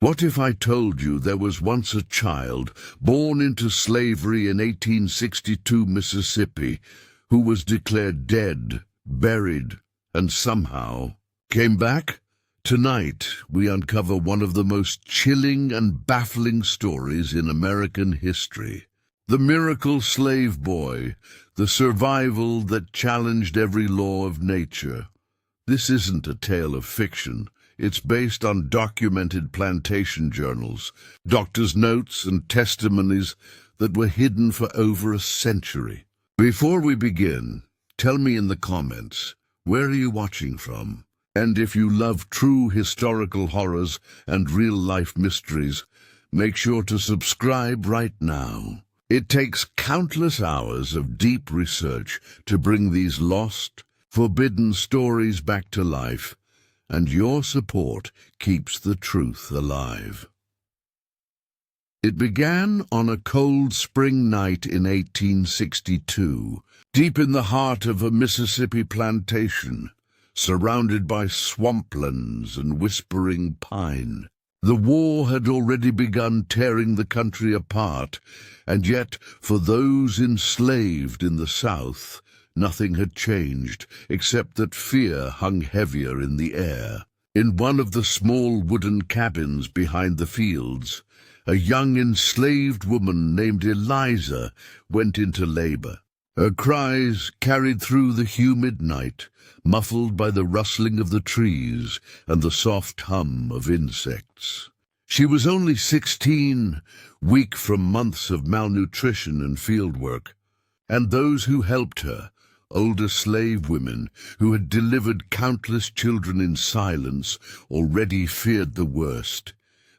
What if I told you there was once a child born into slavery in 1862 Mississippi who was declared dead, buried, and somehow came back? Tonight, we uncover one of the most chilling and baffling stories in American history. The miracle slave boy, the survival that challenged every law of nature. This isn't a tale of fiction. It's based on documented plantation journals, doctors' notes, and testimonies that were hidden for over a century. Before we begin, tell me in the comments, where are you watching from? And if you love true historical horrors and real-life mysteries, make sure to subscribe right now. It takes countless hours of deep research to bring these lost, forbidden stories back to life, and your support keeps the truth alive. It began on a cold spring night in 1862, deep in the heart of a Mississippi plantation, surrounded by swamplands and whispering pine. The war had already begun tearing the country apart, and yet, for those enslaved in the South, nothing had changed, except that fear hung heavier in the air. In one of the small wooden cabins behind the fields, a young enslaved woman named Eliza went into labor. Her cries carried through the humid night, muffled by the rustling of the trees and the soft hum of insects. She was only 16, weak from months of malnutrition and fieldwork, and those who helped her, older slave women who had delivered countless children in silence, already feared the worst.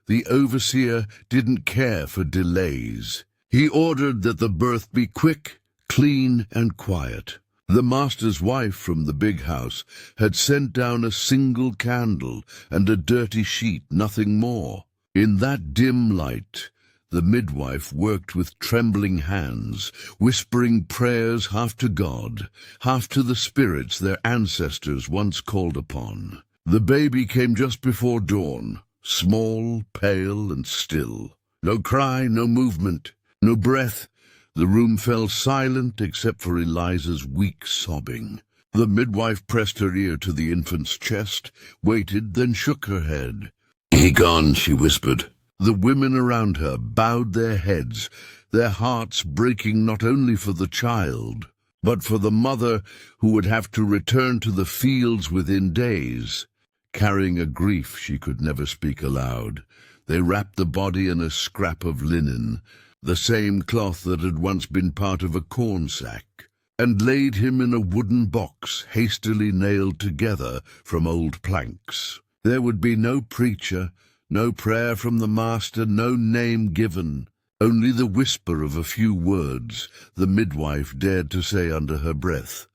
The overseer didn't care for delays. He ordered that the birth be quick, clean, and quiet. The master's wife from the big house had sent down a single candle and a dirty sheet, nothing more. In that dim light, the midwife worked with trembling hands, whispering prayers half to God, half to the spirits their ancestors once called upon. The baby came just before dawn, small, pale, and still. No cry, no movement, no breath. The room fell silent except for Eliza's weak sobbing. The midwife pressed her ear to the infant's chest, waited, then shook her head. "He gone," she whispered. The women around her bowed their heads, their hearts breaking not only for the child, but for the mother who would have to return to the fields within days, carrying a grief she could never speak aloud. They wrapped the body in a scrap of linen, the same cloth that had once been part of a corn sack, and laid him in a wooden box hastily nailed together from old planks. There would be no preacher, no prayer from the master, no name given, only the whisper of a few words the midwife dared to say under her breath,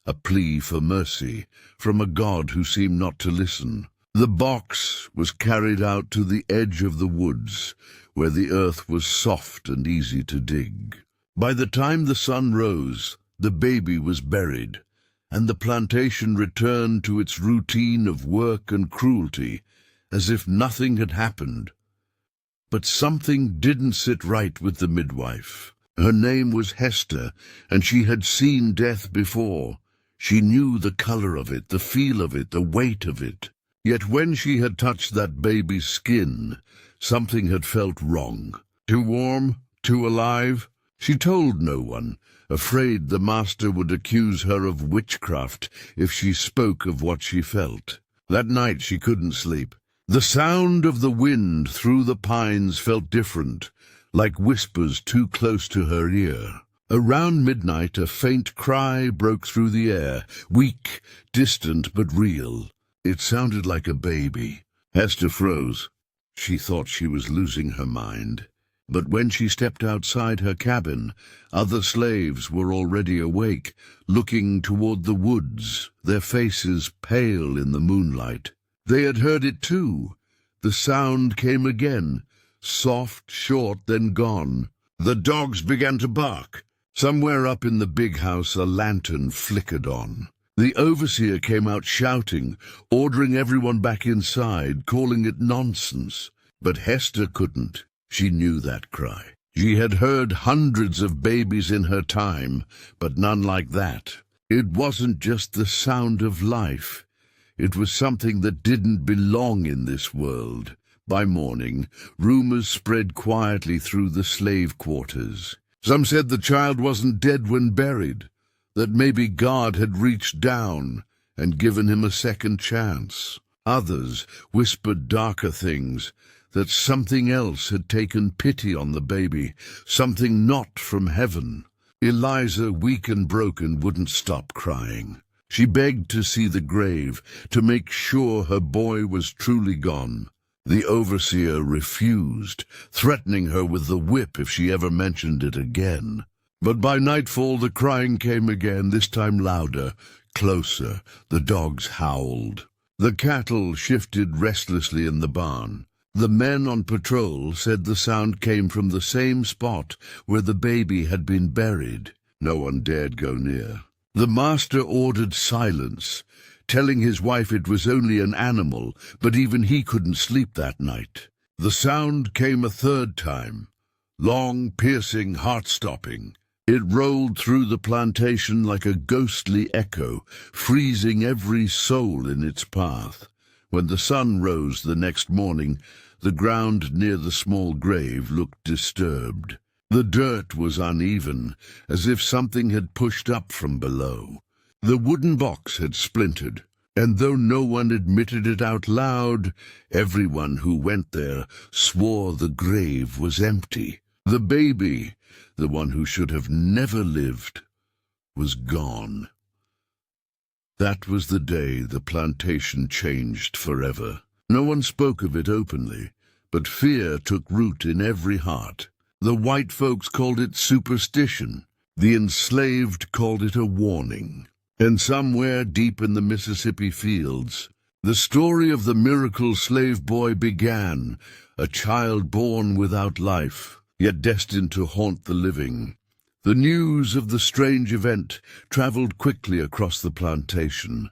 a plea for mercy from a God who seemed not to listen. The box was carried out to the edge of the woods, where the earth was soft and easy to dig. By the time the sun rose, the baby was buried, and the plantation returned to its routine of work and cruelty, as if nothing had happened. But something didn't sit right with the midwife. Her name was Hester, and she had seen death before. She knew the color of it, the feel of it, the weight of it. Yet when she had touched that baby's skin, something had felt wrong. Too warm, too alive. She told no one, afraid the master would accuse her of witchcraft if she spoke of what she felt. That night she couldn't sleep. The sound of the wind through the pines felt different, like whispers too close to her ear. Around midnight a faint cry broke through the air, weak, distant, but real. It sounded like a baby. Hester froze. She thought she was losing her mind. But when she stepped outside her cabin, other slaves were already awake, looking toward the woods, their faces pale in the moonlight. They had heard it too. The sound came again, soft, short, then gone. The dogs began to bark. Somewhere up in the big house a lantern flickered on. The overseer came out shouting, ordering everyone back inside, calling it nonsense. But Hester couldn't. She knew that cry. She had heard hundreds of babies in her time, but none like that. It wasn't just the sound of life. It was something that didn't belong in this world. By morning, rumors spread quietly through the slave quarters. Some said the child wasn't dead when buried, that maybe God had reached down and given him a second chance. Others whispered darker things, that something else had taken pity on the baby, something not from heaven. Eliza, weak and broken, wouldn't stop crying. She begged to see the grave, to make sure her boy was truly gone. The overseer refused, threatening her with the whip if she ever mentioned it again. But by nightfall the crying came again, this time louder, closer. The dogs howled. The cattle shifted restlessly in the barn. The men on patrol said the sound came from the same spot where the baby had been buried. No one dared go near. The master ordered silence, telling his wife it was only an animal, but even he couldn't sleep that night. The sound came a third time, long, piercing, heart-stopping. It rolled through the plantation like a ghostly echo, freezing every soul in its path. When the sun rose the next morning, the ground near the small grave looked disturbed. The dirt was uneven, as if something had pushed up from below. The wooden box had splintered, and though no one admitted it out loud, everyone who went there swore the grave was empty. The baby, the one who should have never lived, was gone. That was the day the plantation changed forever. No one spoke of it openly, but fear took root in every heart. The white folks called it superstition. The enslaved called it a warning. And somewhere deep in the Mississippi fields, the story of the miracle slave boy began, a child born without life, yet destined to haunt the living. The news of the strange event traveled quickly across the plantation.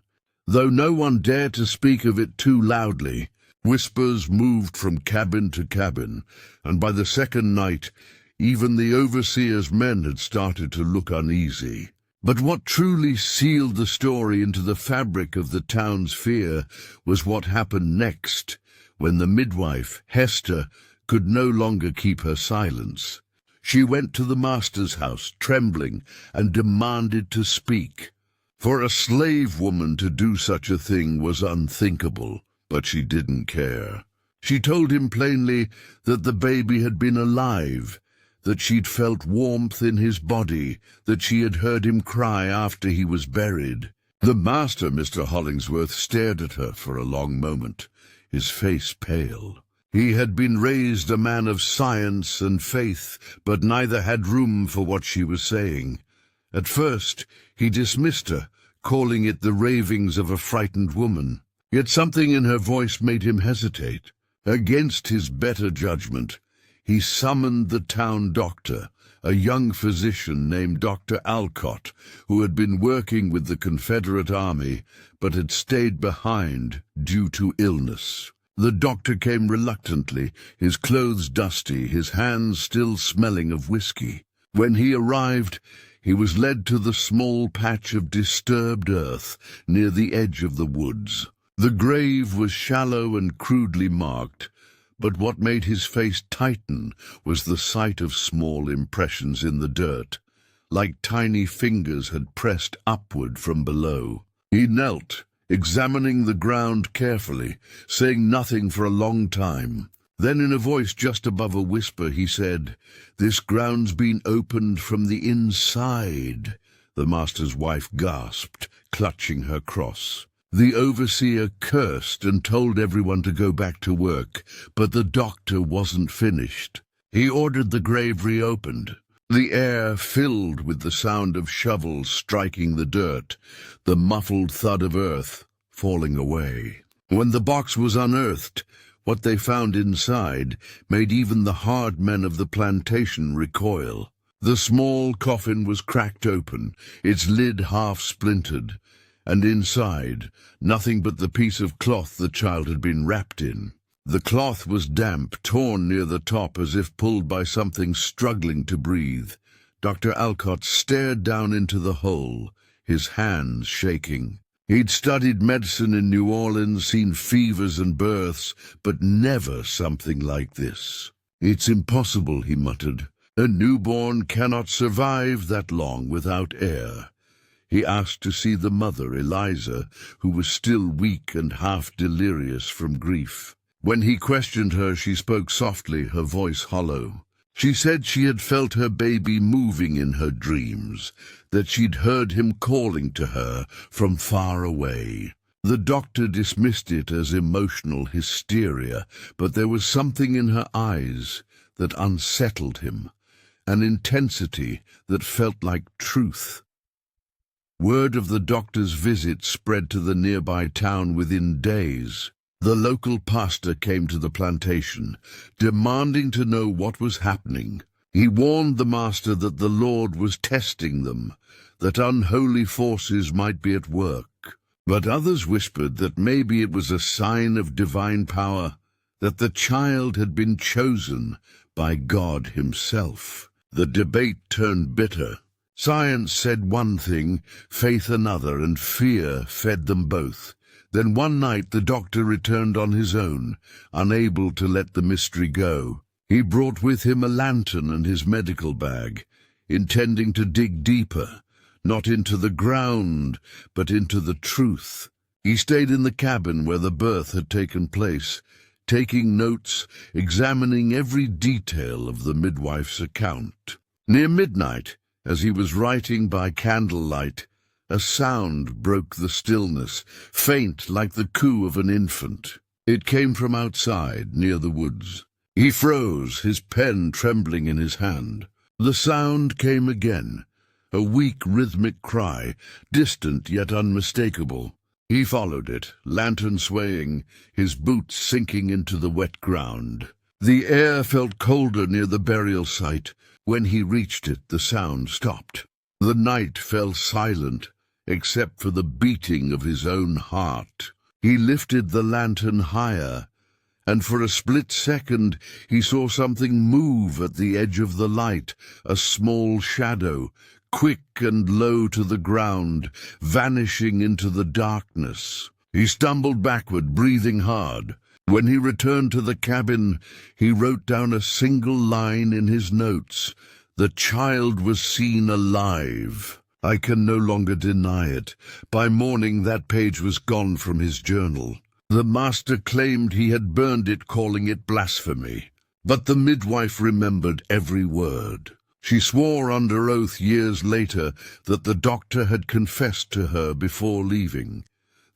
Though no one dared to speak of it too loudly, whispers moved from cabin to cabin, and by the second night, even the overseer's men had started to look uneasy. But what truly sealed the story into the fabric of the town's fear was what happened next, when the midwife, Hester, could no longer keep her silence. She went to the master's house, trembling, and demanded to speak. For a slave woman to do such a thing was unthinkable, but she didn't care. She told him plainly that the baby had been alive, that she'd felt warmth in his body, that she had heard him cry after he was buried. The master, Mr. Hollingsworth, stared at her for a long moment, his face pale. He had been raised a man of science and faith, but neither had room for what she was saying. At first, he dismissed her, calling it the ravings of a frightened woman. Yet something in her voice made him hesitate. Against his better judgment, he summoned the town doctor, a young physician named Dr. Alcott, who had been working with the Confederate Army, but had stayed behind due to illness. The doctor came reluctantly, his clothes dusty, his hands still smelling of whiskey. When he arrived, he was led to the small patch of disturbed earth near the edge of the woods. The grave was shallow and crudely marked, but what made his face tighten was the sight of small impressions in the dirt, like tiny fingers had pressed upward from below. He knelt, examining the ground carefully, saying nothing for a long time. Then in a voice just above a whisper he said, "This ground's been opened from the inside." The master's wife gasped, clutching her cross. The overseer cursed and told everyone to go back to work, but the doctor wasn't finished. He ordered the grave reopened. The air filled with the sound of shovels striking the dirt, the muffled thud of earth falling away. When the box was unearthed, what they found inside made even the hard men of the plantation recoil. The small coffin was cracked open, its lid half splintered, and inside, nothing but the piece of cloth the child had been wrapped in. The cloth was damp, torn near the top as if pulled by something struggling to breathe. Dr. Alcott stared down into the hole, his hands shaking. He'd studied medicine in New Orleans, seen fevers and births, but never something like this. "It's impossible," he muttered. "A newborn cannot survive that long without air." He asked to see the mother, Eliza, who was still weak and half delirious from grief. When he questioned her, she spoke softly, her voice hollow. She said she had felt her baby moving in her dreams, that she'd heard him calling to her from far away. The doctor dismissed it as emotional hysteria, but there was something in her eyes that unsettled him, an intensity that felt like truth. Word of the doctor's visit spread to the nearby town within days. The local pastor came to the plantation, demanding to know what was happening. He warned the master that the Lord was testing them, that unholy forces might be at work. But others whispered that maybe it was a sign of divine power, that the child had been chosen by God himself. The debate turned bitter. Science said one thing, faith another, and fear fed them both. Then one night the doctor returned on his own, unable to let the mystery go. He brought with him a lantern and his medical bag, intending to dig deeper, not into the ground, but into the truth. He stayed in the cabin where the birth had taken place, taking notes, examining every detail of the midwife's account. Near midnight, as he was writing by candlelight, a sound broke the stillness, faint like the coo of an infant. It came from outside, near the woods. He froze, his pen trembling in his hand. The sound came again, a weak rhythmic cry, distant yet unmistakable. He followed it, lantern swaying, his boots sinking into the wet ground. The air felt colder near the burial site. When he reached it, the sound stopped. The night fell silent, except for the beating of his own heart. He lifted the lantern higher, and for a split second he saw something move at the edge of the light, a small shadow, quick and low to the ground, vanishing into the darkness. He stumbled backward, breathing hard. When he returned to the cabin, he wrote down a single line in his notes. The child was seen alive. I can no longer deny it. By morning that page was gone from his journal. The master claimed he had burned it, calling it blasphemy. But the midwife remembered every word. She swore under oath years later that the doctor had confessed to her before leaving,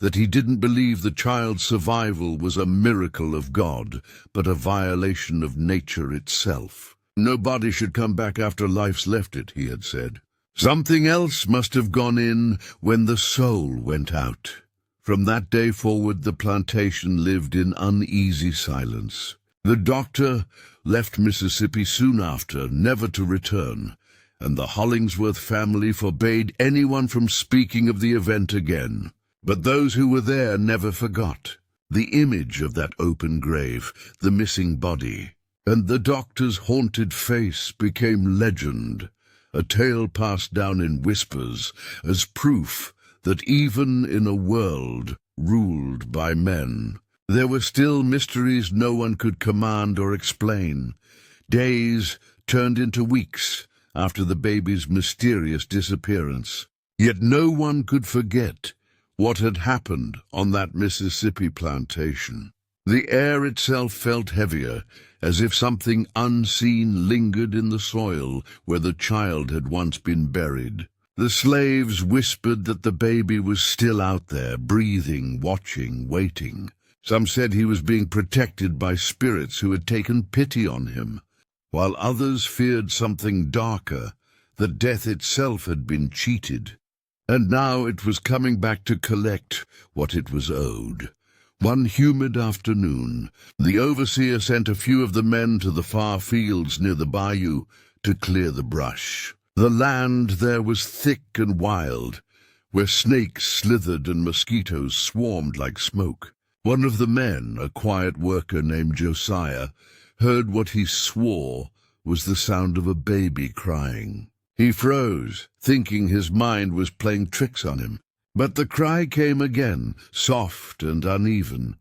that he didn't believe the child's survival was a miracle of God, but a violation of nature itself. No body should come back after life's left it, he had said. Something else must have gone in when the soul went out. From that day forward, the plantation lived in uneasy silence. The doctor left Mississippi soon after, never to return, and the Hollingsworth family forbade anyone from speaking of the event again. But those who were there never forgot the image of that open grave, the missing body, and the doctor's haunted face became legend, a tale passed down in whispers as proof that even in a world ruled by men, there were still mysteries no one could command or explain. Days turned into weeks after the baby's mysterious disappearance. Yet no one could forget what had happened on that Mississippi plantation. The air itself felt heavier, as if something unseen lingered in the soil where the child had once been buried. The slaves whispered that the baby was still out there, breathing, watching, waiting. Some said he was being protected by spirits who had taken pity on him, while others feared something darker, that death itself had been cheated. And now it was coming back to collect what it was owed. One humid afternoon, the overseer sent a few of the men to the far fields near the bayou to clear the brush. The land there was thick and wild, where snakes slithered and mosquitoes swarmed like smoke. One of the men, a quiet worker named Josiah, heard what he swore was the sound of a baby crying. He froze, thinking his mind was playing tricks on him. But the cry came again, soft and uneven,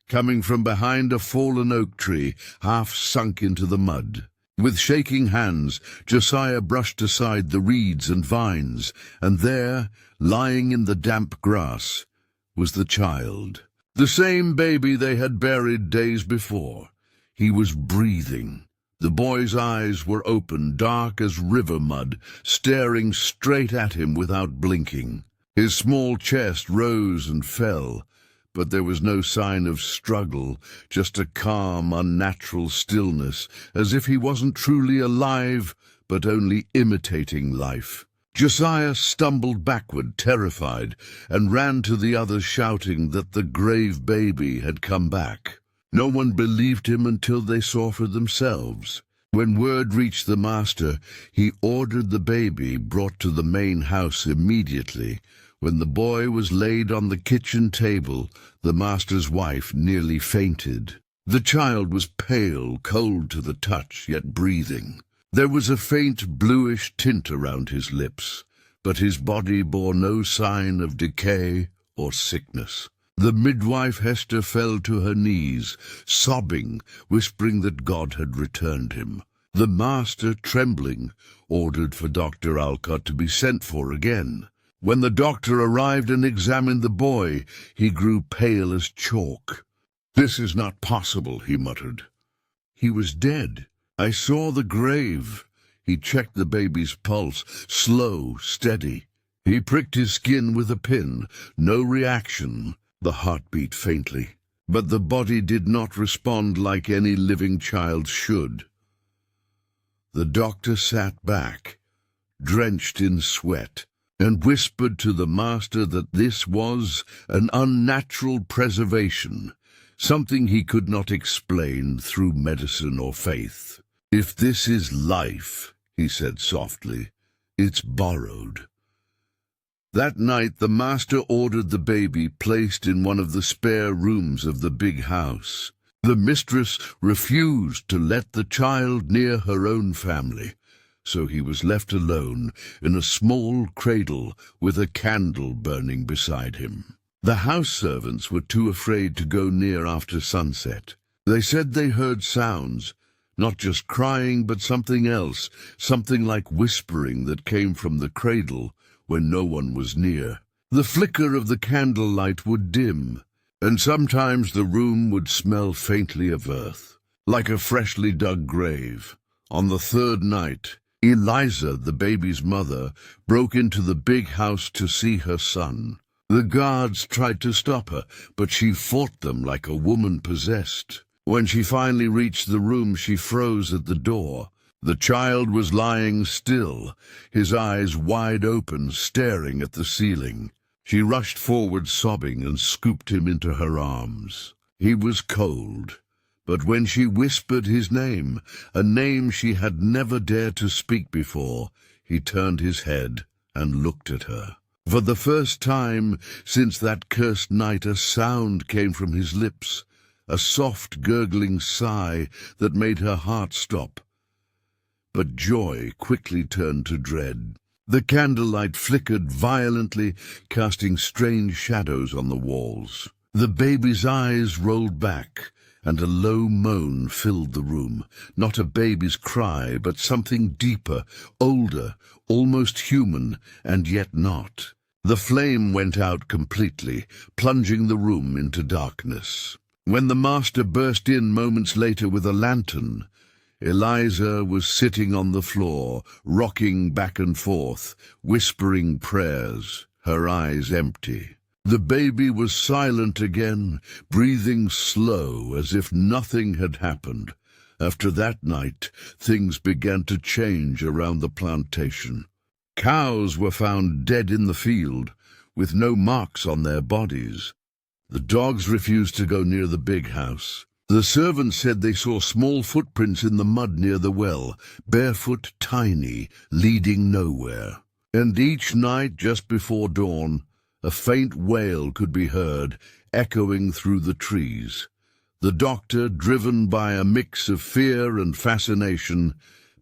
coming from behind a fallen oak tree, half sunk into the mud. With shaking hands, Josiah brushed aside the reeds and vines, and there, lying in the damp grass, was the child. The same baby they had buried days before. He was breathing. The boy's eyes were open, dark as river mud, staring straight at him without blinking. His small chest rose and fell, but there was no sign of struggle, just a calm, unnatural stillness, as if he wasn't truly alive, but only imitating life. Josiah stumbled backward, terrified, and ran to the others shouting that the grave baby had come back. No one believed him until they saw for themselves. When word reached the master, he ordered the baby brought to the main house immediately. When the boy was laid on the kitchen table, the master's wife nearly fainted. The child was pale, cold to the touch, yet breathing. There was a faint bluish tint around his lips, but his body bore no sign of decay or sickness. The midwife Hester fell to her knees, sobbing, whispering that God had returned him. The master, trembling, ordered for Dr. Alcott to be sent for again. When the doctor arrived and examined the boy, he grew pale as chalk. "This is not possible," he muttered. "He was dead. I saw the grave." He checked the baby's pulse, slow, steady. He pricked his skin with a pin. No reaction. The heart beat faintly. But the body did not respond like any living child should. The doctor sat back, drenched in sweat, and whispered to the master that this was an unnatural preservation, something he could not explain through medicine or faith. "If this is life," he said softly, "it's borrowed." That night the master ordered the baby placed in one of the spare rooms of the big house. The mistress refused to let the child near her own family, so he was left alone in a small cradle with a candle burning beside him. The house servants were too afraid to go near after sunset. They said they heard sounds, not just crying but something else, something like whispering that came from the cradle when no one was near. The flicker of the candlelight would dim, and sometimes the room would smell faintly of earth, like a freshly dug grave. On the third night, Eliza, the baby's mother, broke into the big house to see her son. The guards tried to stop her, but she fought them like a woman possessed. When she finally reached the room, she froze at the door. The child was lying still, his eyes wide open, staring at the ceiling. She rushed forward sobbing and scooped him into her arms. He was cold, but when she whispered his name, a name she had never dared to speak before, he turned his head and looked at her. For the first time since that cursed night, a sound came from his lips, a soft gurgling sigh that made her heart stop. But joy quickly turned to dread. The candlelight flickered violently, casting strange shadows on the walls. The baby's eyes rolled back, and a low moan filled the room. Not a baby's cry, but something deeper, older, almost human, and yet not. The flame went out completely, plunging the room into darkness. When the master burst in moments later with a lantern, Eliza was sitting on the floor, rocking back and forth, whispering prayers, her eyes empty. The baby was silent again, breathing slow as if nothing had happened. After that night, things began to change around the plantation. Cows were found dead in the field, with no marks on their bodies. The dogs refused to go near the big house. The servants said they saw small footprints in the mud near the well, barefoot, tiny, leading nowhere. And each night, just before dawn, a faint wail could be heard, echoing through the trees. The doctor, driven by a mix of fear and fascination,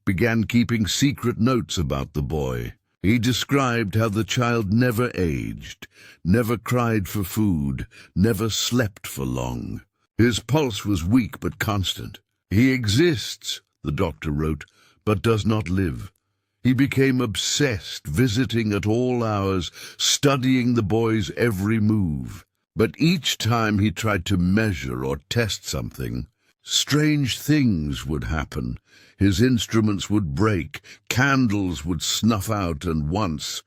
began keeping secret notes about the boy. He described how the child never aged, never cried for food, never slept for long. His pulse was weak but constant. "He exists," the doctor wrote, "but does not live." He became obsessed, visiting at all hours, studying the boy's every move. But each time he tried to measure or test something, strange things would happen. His instruments would break, candles would snuff out, and once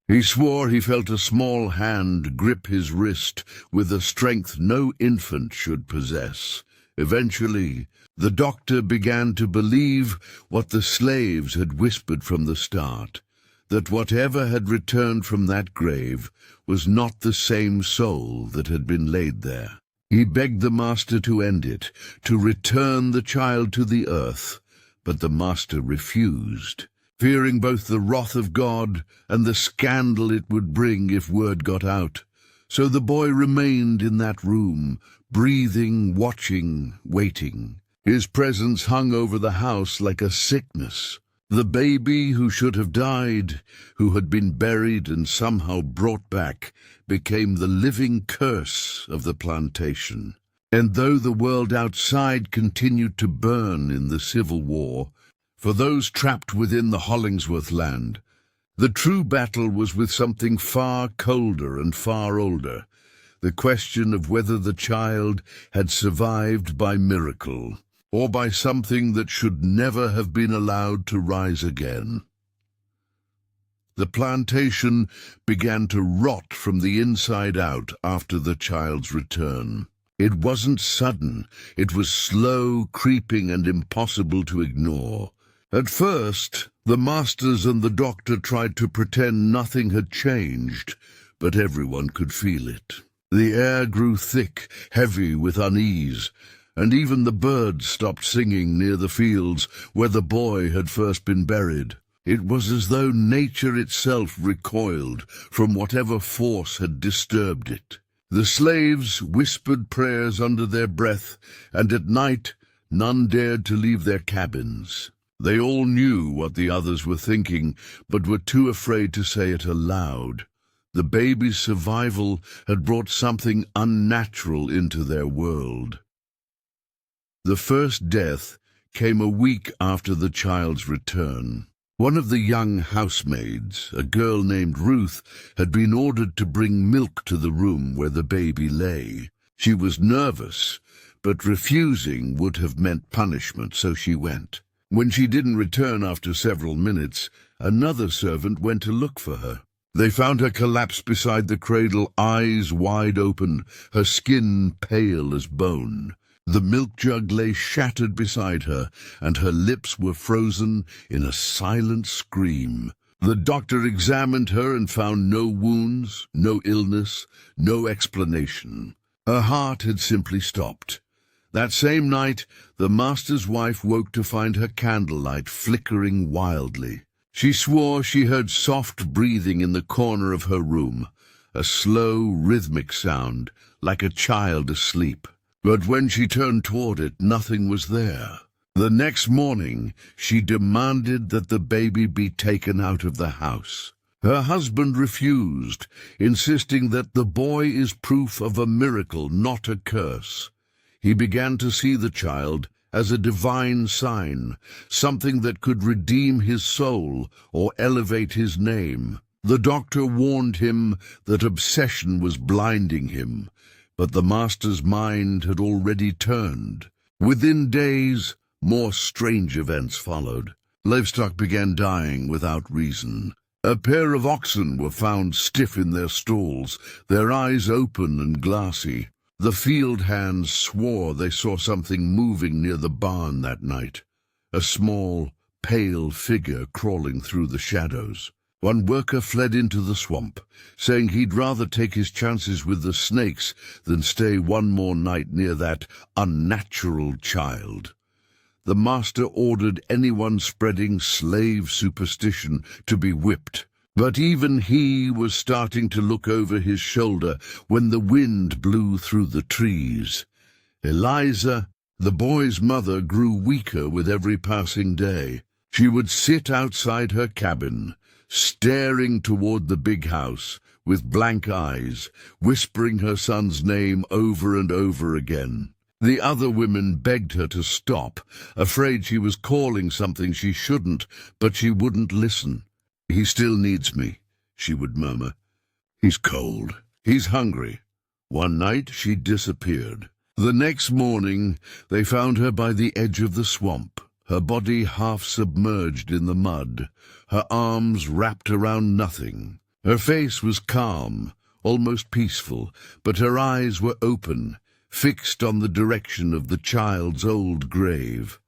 he swore he felt a small hand grip his wrist with a strength no infant should possess. Eventually, the doctor began to believe what the slaves had whispered from the start, that whatever had returned from that grave was not the same soul that had been laid there. He begged the master to end it, to return the child to the earth, but the master refused, fearing both the wrath of God and the scandal it would bring if word got out. So the boy remained in that room, breathing, watching, waiting. His presence hung over the house like a sickness. The baby who should have died, who had been buried and somehow brought back, became the living curse of the plantation. And though the world outside continued to burn in the Civil War, for those trapped within the Hollingsworth land, the true battle was with something far colder and far older, the question of whether the child had survived by miracle, or by something that should never have been allowed to rise again. The plantation began to rot from the inside out after the child's return. It wasn't sudden, it was slow, creeping, and impossible to ignore. At first, the masters and the doctor tried to pretend nothing had changed, but everyone could feel it. The air grew thick, heavy with unease, and even the birds stopped singing near the fields where the boy had first been buried. It was as though nature itself recoiled from whatever force had disturbed it. The slaves whispered prayers under their breath, and at night none dared to leave their cabins. They all knew what the others were thinking, but were too afraid to say it aloud. The baby's survival had brought something unnatural into their world. The first death came a week after the child's return. One of the young housemaids, a girl named Ruth, had been ordered to bring milk to the room where the baby lay. She was nervous, but refusing would have meant punishment, so she went. When she didn't return after several minutes, another servant went to look for her. They found her collapsed beside the cradle, eyes wide open, her skin pale as bone. The milk jug lay shattered beside her, and her lips were frozen in a silent scream. The doctor examined her and found no wounds, no illness, no explanation. Her heart had simply stopped. That same night, the master's wife woke to find her candlelight flickering wildly. She swore she heard soft breathing in the corner of her room, a slow, rhythmic sound, like a child asleep. But when she turned toward it, nothing was there. The next morning, she demanded that the baby be taken out of the house. Her husband refused, insisting that the boy is proof of a miracle, not a curse. He began to see the child as a divine sign, something that could redeem his soul or elevate his name. The doctor warned him that obsession was blinding him, but the master's mind had already turned. Within days, more strange events followed. Livestock began dying without reason. A pair of oxen were found stiff in their stalls, their eyes open and glassy. The field hands swore they saw something moving near the barn that night, a small, pale figure crawling through the shadows. One worker fled into the swamp, saying he'd rather take his chances with the snakes than stay one more night near that unnatural child. The master ordered anyone spreading slave superstition to be whipped. But even he was starting to look over his shoulder when the wind blew through the trees. Eliza, the boy's mother, grew weaker with every passing day. She would sit outside her cabin, staring toward the big house with blank eyes, whispering her son's name over and over again. The other women begged her to stop, afraid she was calling something she shouldn't, but she wouldn't listen. "He still needs me," she would murmur. "He's cold. He's hungry." One night she disappeared. The next morning they found her by the edge of the swamp, her body half submerged in the mud, her arms wrapped around nothing. Her face was calm, almost peaceful, but her eyes were open, fixed on the direction of the child's old grave.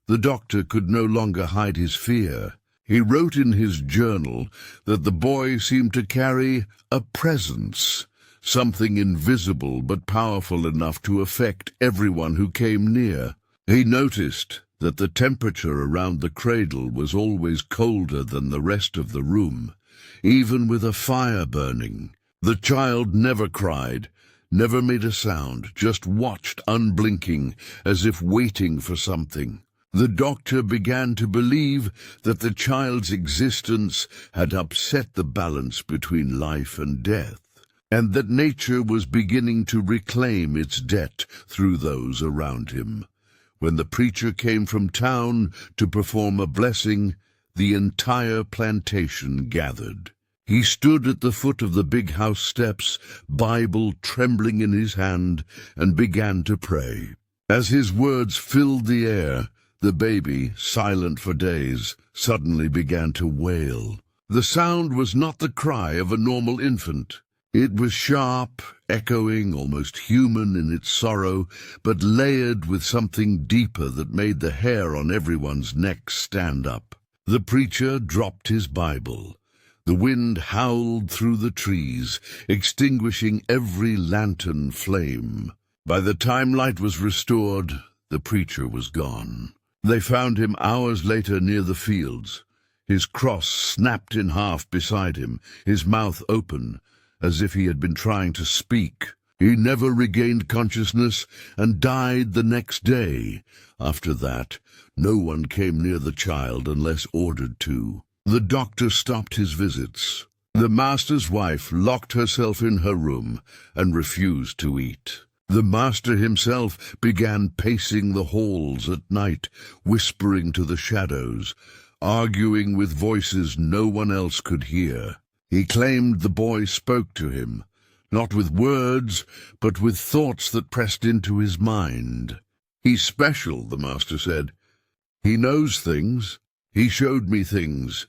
The doctor could no longer hide his fear. He wrote in his journal that the boy seemed to carry a presence, something invisible but powerful enough to affect everyone who came near. He noticed that the temperature around the cradle was always colder than the rest of the room, even with a fire burning. The child never cried, never made a sound, just watched unblinking, as if waiting for something. The doctor began to believe that the child's existence had upset the balance between life and death, and that nature was beginning to reclaim its debt through those around him. When the preacher came from town to perform a blessing, the entire plantation gathered. He stood at the foot of the big house steps, Bible trembling in his hand, and began to pray. As his words filled the air, the baby, silent for days, suddenly began to wail. The sound was not the cry of a normal infant. It was sharp, echoing, almost human in its sorrow, but layered with something deeper that made the hair on everyone's neck stand up. The preacher dropped his Bible. The wind howled through the trees, extinguishing every lantern flame. By the time light was restored, the preacher was gone. They found him hours later near the fields, his cross snapped in half beside him, his mouth open, as if he had been trying to speak. He never regained consciousness and died the next day. After that, no one came near the child unless ordered to. The doctor stopped his visits. The master's wife locked herself in her room and refused to eat. The master himself began pacing the halls at night, whispering to the shadows, arguing with voices no one else could hear. He claimed the boy spoke to him, not with words, but with thoughts that pressed into his mind. "He's special," the master said. "He knows things. He showed me things."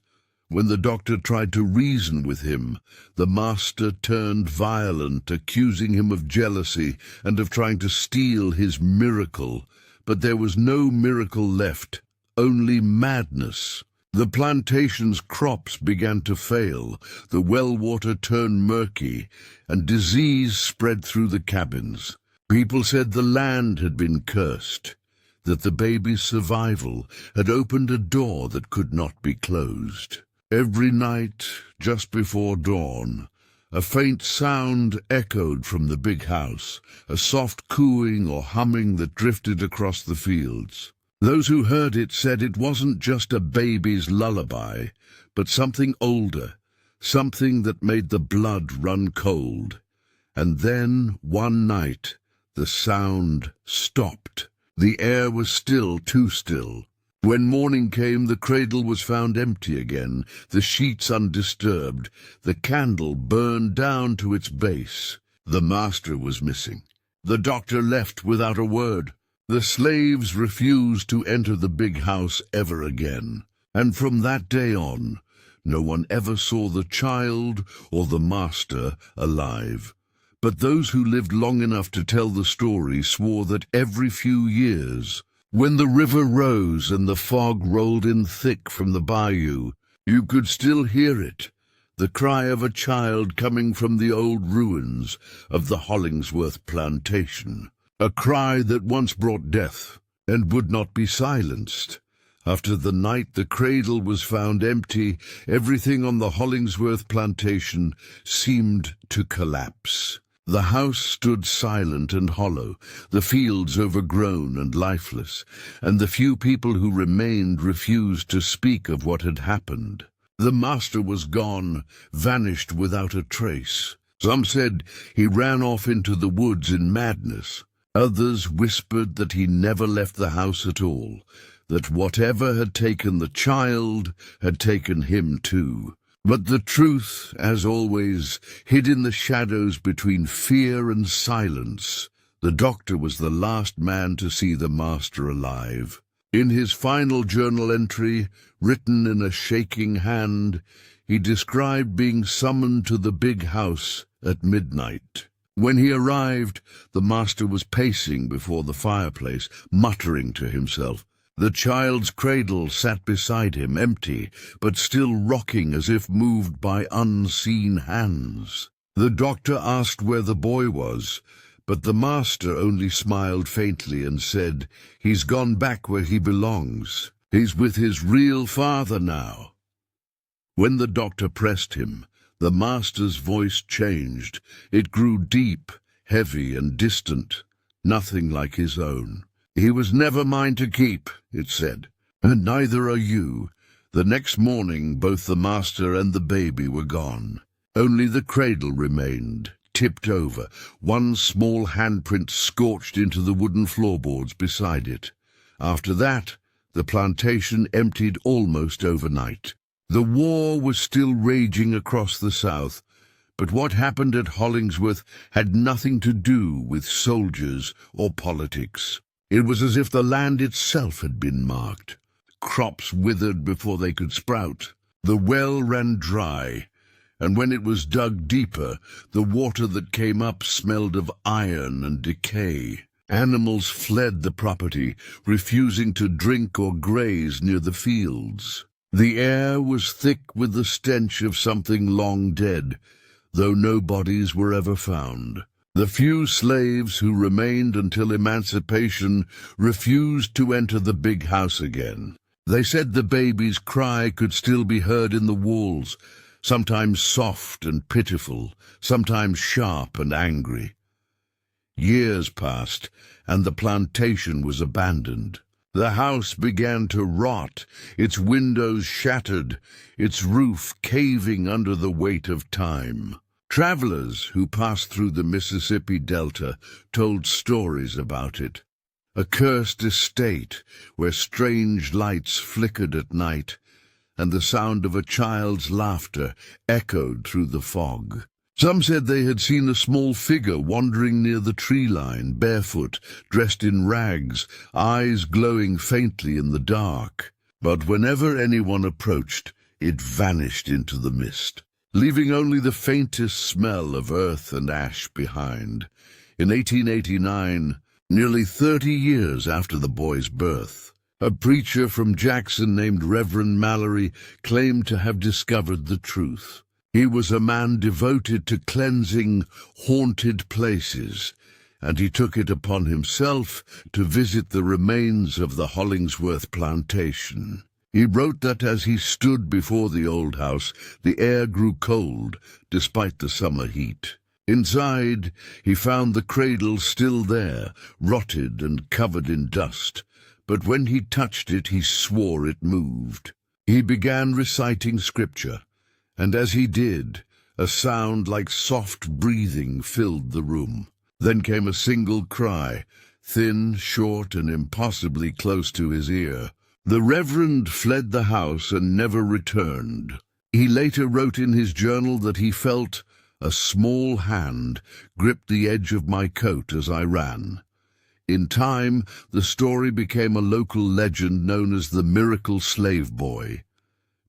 When the doctor tried to reason with him, the master turned violent, accusing him of jealousy and of trying to steal his miracle. But there was no miracle left, only madness. The plantation's crops began to fail, the well water turned murky, and disease spread through the cabins. People said the land had been cursed, that the baby's survival had opened a door that could not be closed. Every night, just before dawn, a faint sound echoed from the big house, a soft cooing or humming that drifted across the fields. Those who heard it said it wasn't just a baby's lullaby, but something older, something that made the blood run cold. And then, one night, the sound stopped. The air was still, too still. When morning came, the cradle was found empty again, the sheets undisturbed, the candle burned down to its base. The master was missing. The doctor left without a word. The slaves refused to enter the big house ever again, and from that day on, no one ever saw the child or the master alive. But those who lived long enough to tell the story swore that every few years, when the river rose and the fog rolled in thick from the bayou, you could still hear it, the cry of a child coming from the old ruins of the Hollingsworth plantation. A cry that once brought death and would not be silenced. After the night the cradle was found empty, everything on the Hollingsworth plantation seemed to collapse. The house stood silent and hollow, the fields overgrown and lifeless, and the few people who remained refused to speak of what had happened. The master was gone, vanished without a trace. Some said he ran off into the woods in madness. Others whispered that he never left the house at all, that whatever had taken the child had taken him too. But the truth, as always, hid in the shadows between fear and silence. The doctor was the last man to see the master alive. In his final journal entry, written in a shaking hand, he described being summoned to the big house at midnight. When he arrived, the master was pacing before the fireplace, muttering to himself. The child's cradle sat beside him, empty, but still rocking as if moved by unseen hands. The doctor asked where the boy was, but the master only smiled faintly and said, "He's gone back where he belongs. He's with his real father now." When the doctor pressed him, the master's voice changed. It grew deep, heavy and distant, nothing like his own. "He was never mine to keep," it said, "and neither are you." The next morning both the master and the baby were gone. Only the cradle remained, tipped over, one small handprint scorched into the wooden floorboards beside it. After that, the plantation emptied almost overnight. The war was still raging across the South, but what happened at Hollingsworth had nothing to do with soldiers or politics. It was as if the land itself had been marked. Crops withered before they could sprout. The well ran dry, and when it was dug deeper, the water that came up smelled of iron and decay. Animals fled the property, refusing to drink or graze near the fields. The air was thick with the stench of something long dead, though no bodies were ever found. The few slaves who remained until emancipation refused to enter the big house again. They said the baby's cry could still be heard in the walls, sometimes soft and pitiful, sometimes sharp and angry. Years passed, and the plantation was abandoned. The house began to rot, its windows shattered, its roof caving under the weight of time. Travelers who passed through the Mississippi Delta told stories about it. A cursed estate where strange lights flickered at night, and the sound of a child's laughter echoed through the fog. Some said they had seen a small figure wandering near the tree line, barefoot, dressed in rags, eyes glowing faintly in the dark. But whenever anyone approached, it vanished into the mist, leaving only the faintest smell of earth and ash behind. In 1889, nearly 30 years after the boy's birth, a preacher from Jackson named Reverend Mallory claimed to have discovered the truth. He was a man devoted to cleansing haunted places, and he took it upon himself to visit the remains of the Hollingsworth plantation. He wrote that as he stood before the old house, the air grew cold despite the summer heat. Inside, he found the cradle still there, rotted and covered in dust, but when he touched it, he swore it moved. He began reciting scripture, and as he did, a sound like soft breathing filled the room. Then came a single cry, thin, short, and impossibly close to his ear. The Reverend fled the house and never returned. He later wrote in his journal that he felt a small hand gripped the edge of my coat as I ran. In time, the story became a local legend known as the Miracle Slave Boy.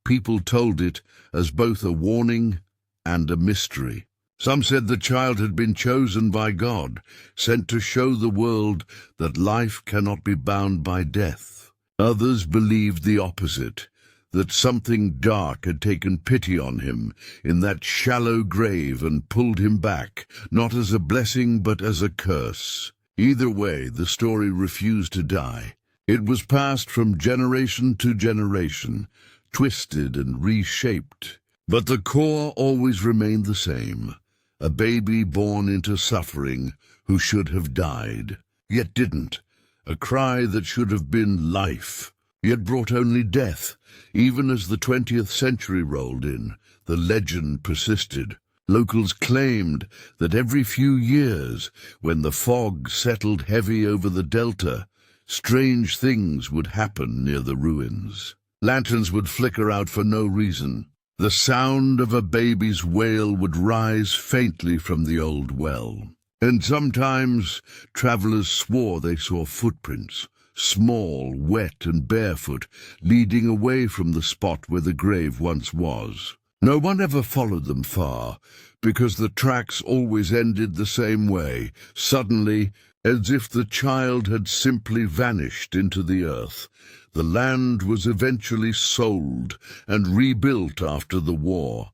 People told it as both a warning and a mystery. Some said the child had been chosen by God, sent to show the world that life cannot be bound by death. Others believed the opposite, that something dark had taken pity on him in that shallow grave and pulled him back, not as a blessing but as a curse. Either way, the story refused to die. It was passed from generation to generation, twisted and reshaped, but the core always remained the same. A baby born into suffering who should have died, yet didn't. A cry that should have been life, yet brought only death. Even as the 20th century rolled in, the legend persisted. Locals claimed that every few years, when the fog settled heavy over the delta, strange things would happen near the ruins. Lanterns would flicker out for no reason. The sound of a baby's wail would rise faintly from the old well. And sometimes travelers swore they saw footprints, small, wet and barefoot, leading away from the spot where the grave once was. No one ever followed them far, because the tracks always ended the same way, suddenly, as if the child had simply vanished into the earth. The land was eventually sold and rebuilt after the war,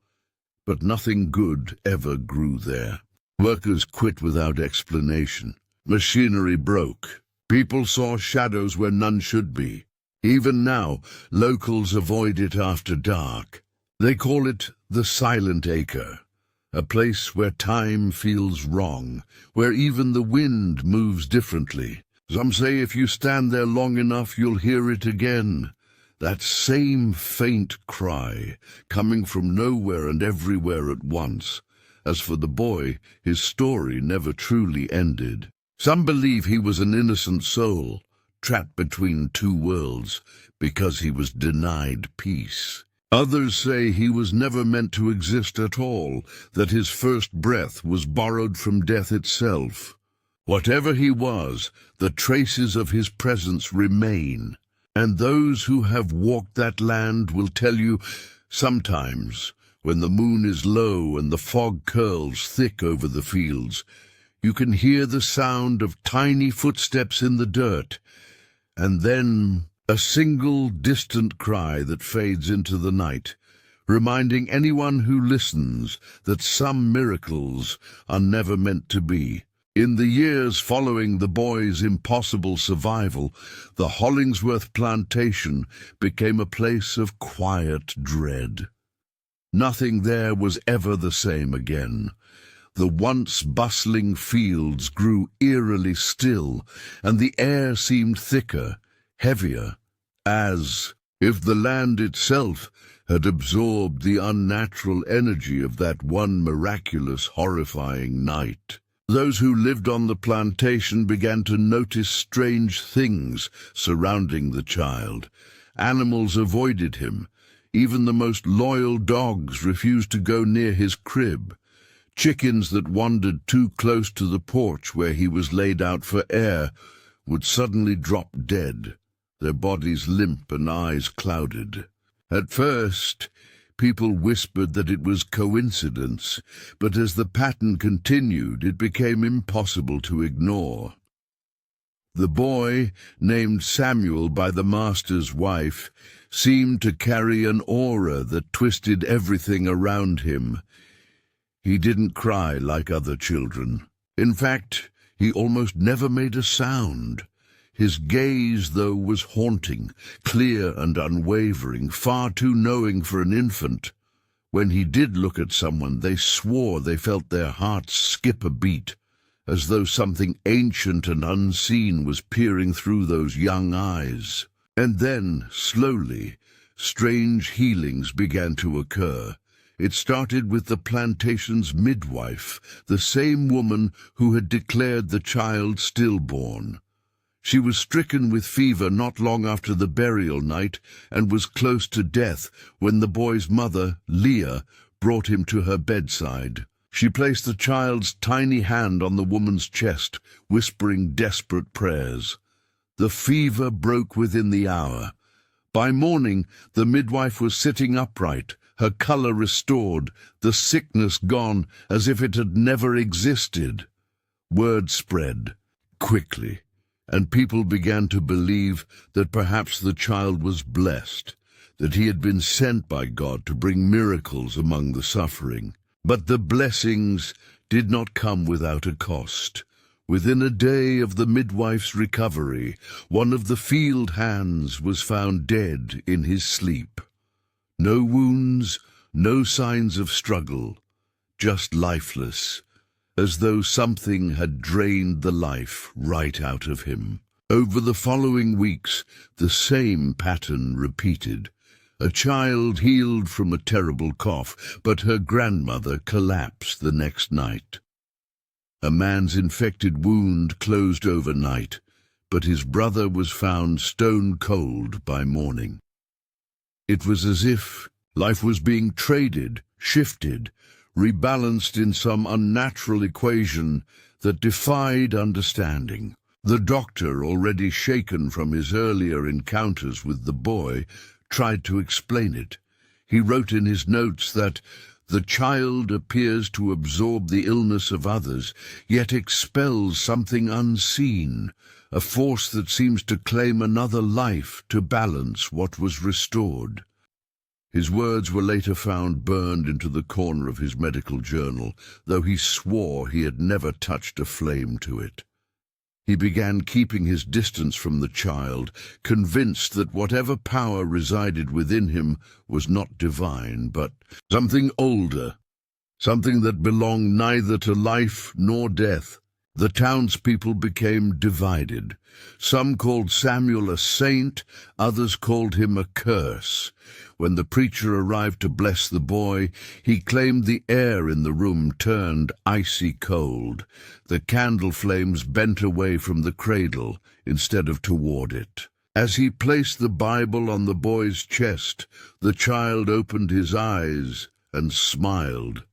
but nothing good ever grew there. Workers quit without explanation. Machinery broke. People saw shadows where none should be. Even now, locals avoid it after dark. They call it the Silent Acre, a place where time feels wrong, where even the wind moves differently. Some say if you stand there long enough, you'll hear it again. That same faint cry, coming from nowhere and everywhere at once. As for the boy, his story never truly ended. Some believe he was an innocent soul, trapped between two worlds, because he was denied peace. Others say he was never meant to exist at all, that his first breath was borrowed from death itself. Whatever he was, the traces of his presence remain, and those who have walked that land will tell you sometimes, when the moon is low and the fog curls thick over the fields, you can hear the sound of tiny footsteps in the dirt, and then a single distant cry that fades into the night, reminding anyone who listens that some miracles are never meant to be. In the years following the boy's impossible survival, the Hollingsworth plantation became a place of quiet dread. Nothing there was ever the same again. The once bustling fields grew eerily still, and the air seemed thicker, heavier, as if the land itself had absorbed the unnatural energy of that one miraculous, horrifying night. Those who lived on the plantation began to notice strange things surrounding the child. Animals avoided him. Even the most loyal dogs refused to go near his crib. Chickens that wandered too close to the porch where he was laid out for air would suddenly drop dead, their bodies limp and eyes clouded. At first, people whispered that it was coincidence, but as the pattern continued, it became impossible to ignore. The boy, named Samuel by the master's wife, seemed to carry an aura that twisted everything around him. He didn't cry like other children. In fact, he almost never made a sound. His gaze, though, was haunting, clear and unwavering, far too knowing for an infant. When he did look at someone, they swore they felt their hearts skip a beat, as though something ancient and unseen was peering through those young eyes. And then, slowly, strange healings began to occur. It started with the plantation's midwife, the same woman who had declared the child stillborn. She was stricken with fever not long after the burial night and was close to death when the boy's mother, Leah, brought him to her bedside. She placed the child's tiny hand on the woman's chest, whispering desperate prayers. The fever broke within the hour. By morning, the midwife was sitting upright, her color restored, the sickness gone as if it had never existed. Word spread quickly, and people began to believe that perhaps the child was blessed, that he had been sent by God to bring miracles among the suffering. But the blessings did not come without a cost. Within a day of the midwife's recovery, one of the field hands was found dead in his sleep. No wounds, no signs of struggle, just lifeless, as though something had drained the life right out of him. Over the following weeks, the same pattern repeated. A child healed from a terrible cough, but her grandmother collapsed the next night. A man's infected wound closed overnight, but his brother was found stone cold by morning. It was as if life was being traded, shifted, rebalanced in some unnatural equation that defied understanding. The doctor, already shaken from his earlier encounters with the boy, tried to explain it. He wrote in his notes that the child appears to absorb the illness of others, yet expels something unseen, a force that seems to claim another life to balance what was restored. His words were later found burned into the corner of his medical journal, though he swore he had never touched a flame to it. He began keeping his distance from the child, convinced that whatever power resided within him was not divine, but something older, something that belonged neither to life nor death. The townspeople became divided. Some called Samuel a saint, others called him a curse. When the preacher arrived to bless the boy, he claimed the air in the room turned icy cold. The candle flames bent away from the cradle instead of toward it. As he placed the Bible on the boy's chest, the child opened his eyes and smiled.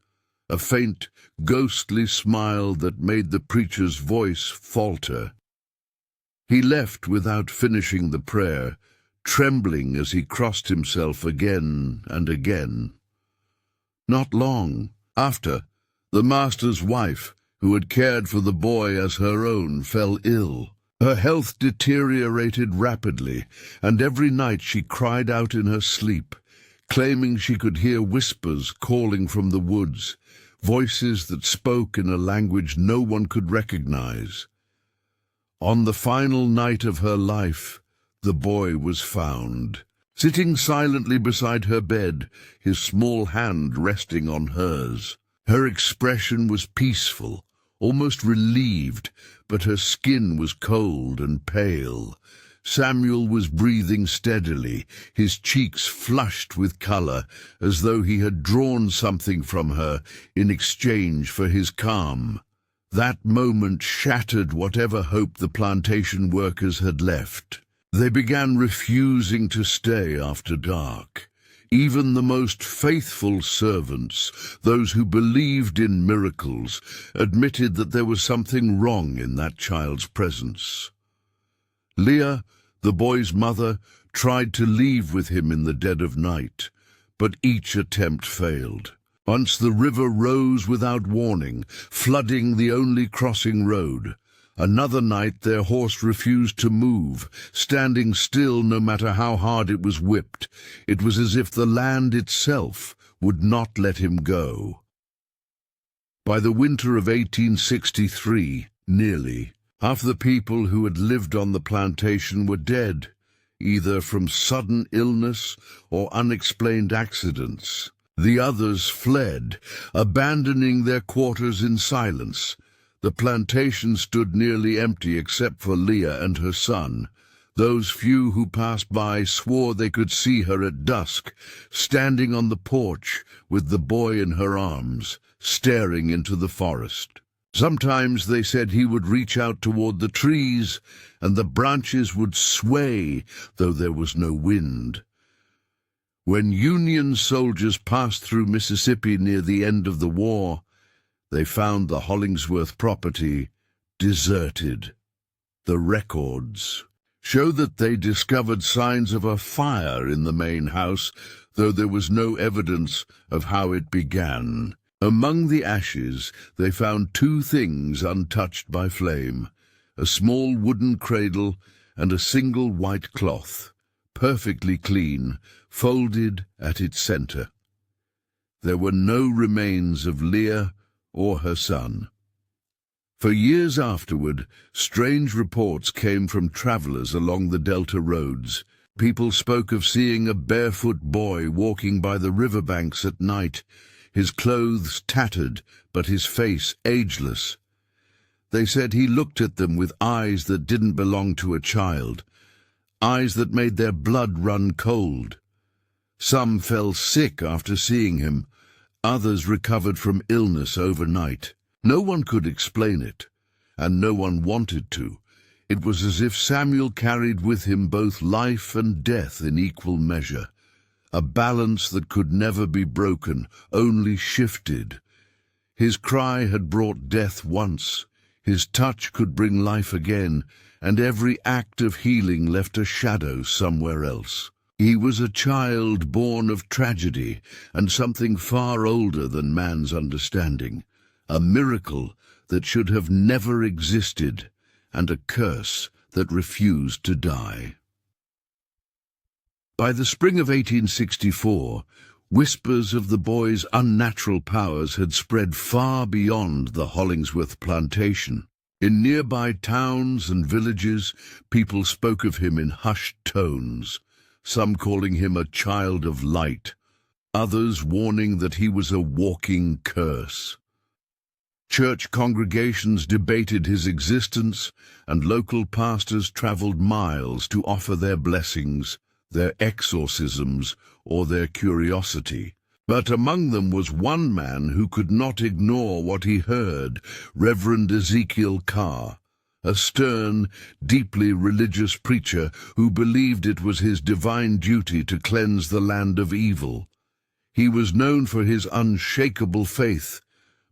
A faint, ghostly smile that made the preacher's voice falter. He left without finishing the prayer, trembling as he crossed himself again and again. Not long after, the master's wife, who had cared for the boy as her own, fell ill. Her health deteriorated rapidly, and every night she cried out in her sleep, claiming she could hear whispers calling from the woods, voices that spoke in a language no one could recognize. On the final night of her life, the boy was found, sitting silently beside her bed, his small hand resting on hers. Her expression was peaceful, almost relieved, but her skin was cold and pale. Samuel was breathing steadily, his cheeks flushed with color, as though he had drawn something from her in exchange for his calm. That moment shattered whatever hope the plantation workers had left. They began refusing to stay after dark. Even the most faithful servants, those who believed in miracles, admitted that there was something wrong in that child's presence. Leah, the boy's mother, tried to leave with him in the dead of night, but each attempt failed. Once the river rose without warning, flooding the only crossing road. Another night their horse refused to move, standing still no matter how hard it was whipped. It was as if the land itself would not let him go. By the winter of 1863, nearly, half the people who had lived on the plantation were dead, either from sudden illness or unexplained accidents. The others fled, abandoning their quarters in silence. The plantation stood nearly empty except for Leah and her son. Those few who passed by swore they could see her at dusk, standing on the porch with the boy in her arms, staring into the forest. Sometimes they said he would reach out toward the trees, and the branches would sway, though there was no wind. When Union soldiers passed through Mississippi near the end of the war, they found the Hollingsworth property deserted. The records show that they discovered signs of a fire in the main house, though there was no evidence of how it began. Among the ashes, they found two things untouched by flame: a small wooden cradle and a single white cloth, perfectly clean, folded at its center. There were no remains of Leah or her son. For years afterward, strange reports came from travelers along the Delta roads. People spoke of seeing a barefoot boy walking by the riverbanks at night, his clothes tattered, but his face ageless. They said he looked at them with eyes that didn't belong to a child, eyes that made their blood run cold. Some fell sick after seeing him, others recovered from illness overnight. No one could explain it, and no one wanted to. It was as if Samuel carried with him both life and death in equal measure, a balance that could never be broken, only shifted. His cry had brought death once, his touch could bring life again, and every act of healing left a shadow somewhere else. He was a child born of tragedy and something far older than man's understanding, a miracle that should have never existed, and a curse that refused to die. By the spring of 1864, whispers of the boy's unnatural powers had spread far beyond the Hollingsworth plantation. In nearby towns and villages, people spoke of him in hushed tones, some calling him a child of light, others warning that he was a walking curse. Church congregations debated his existence, and local pastors traveled miles to offer their blessings, their exorcisms, or their curiosity. But among them was one man who could not ignore what he heard, Reverend Ezekiel Carr, a stern, deeply religious preacher who believed it was his divine duty to cleanse the land of evil. He was known for his unshakable faith,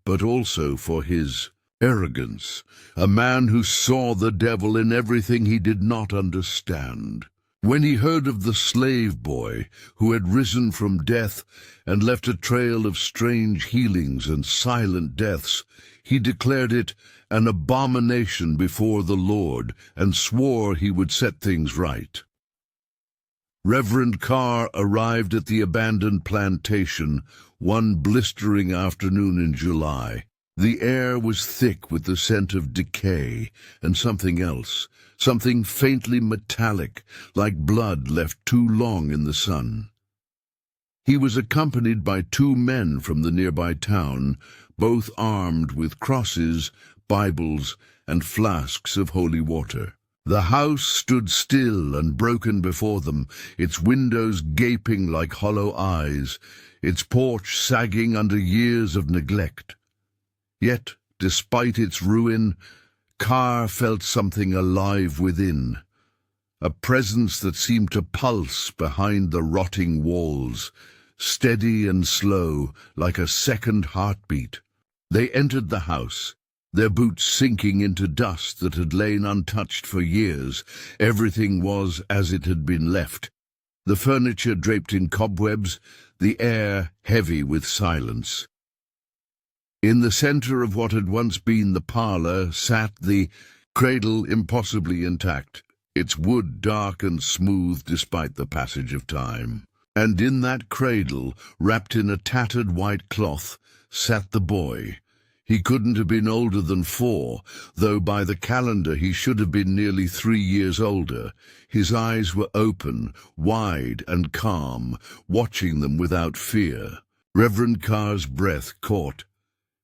but also for his arrogance, a man who saw the devil in everything he did not understand. When he heard of the slave boy who had risen from death and left a trail of strange healings and silent deaths, he declared it an abomination before the Lord and swore he would set things right. Reverend Carr arrived at the abandoned plantation one blistering afternoon in July. The air was thick with the scent of decay and something else, something faintly metallic, like blood left too long in the sun. He was accompanied by two men from the nearby town, both armed with crosses, Bibles, and flasks of holy water. The house stood still and broken before them, its windows gaping like hollow eyes, its porch sagging under years of neglect. Yet, despite its ruin, Carr felt something alive within, a presence that seemed to pulse behind the rotting walls, steady and slow, like a second heartbeat. They entered the house, their boots sinking into dust that had lain untouched for years. Everything was as it had been left, the furniture draped in cobwebs, the air heavy with silence. In the center of what had once been the parlor sat the cradle, impossibly intact, its wood dark and smooth despite the passage of time. And in that cradle, wrapped in a tattered white cloth, sat the boy. He couldn't have been older than 4, though by the calendar he should have been nearly 3 years older. His eyes were open, wide and calm, watching them without fear. Reverend Carr's breath caught.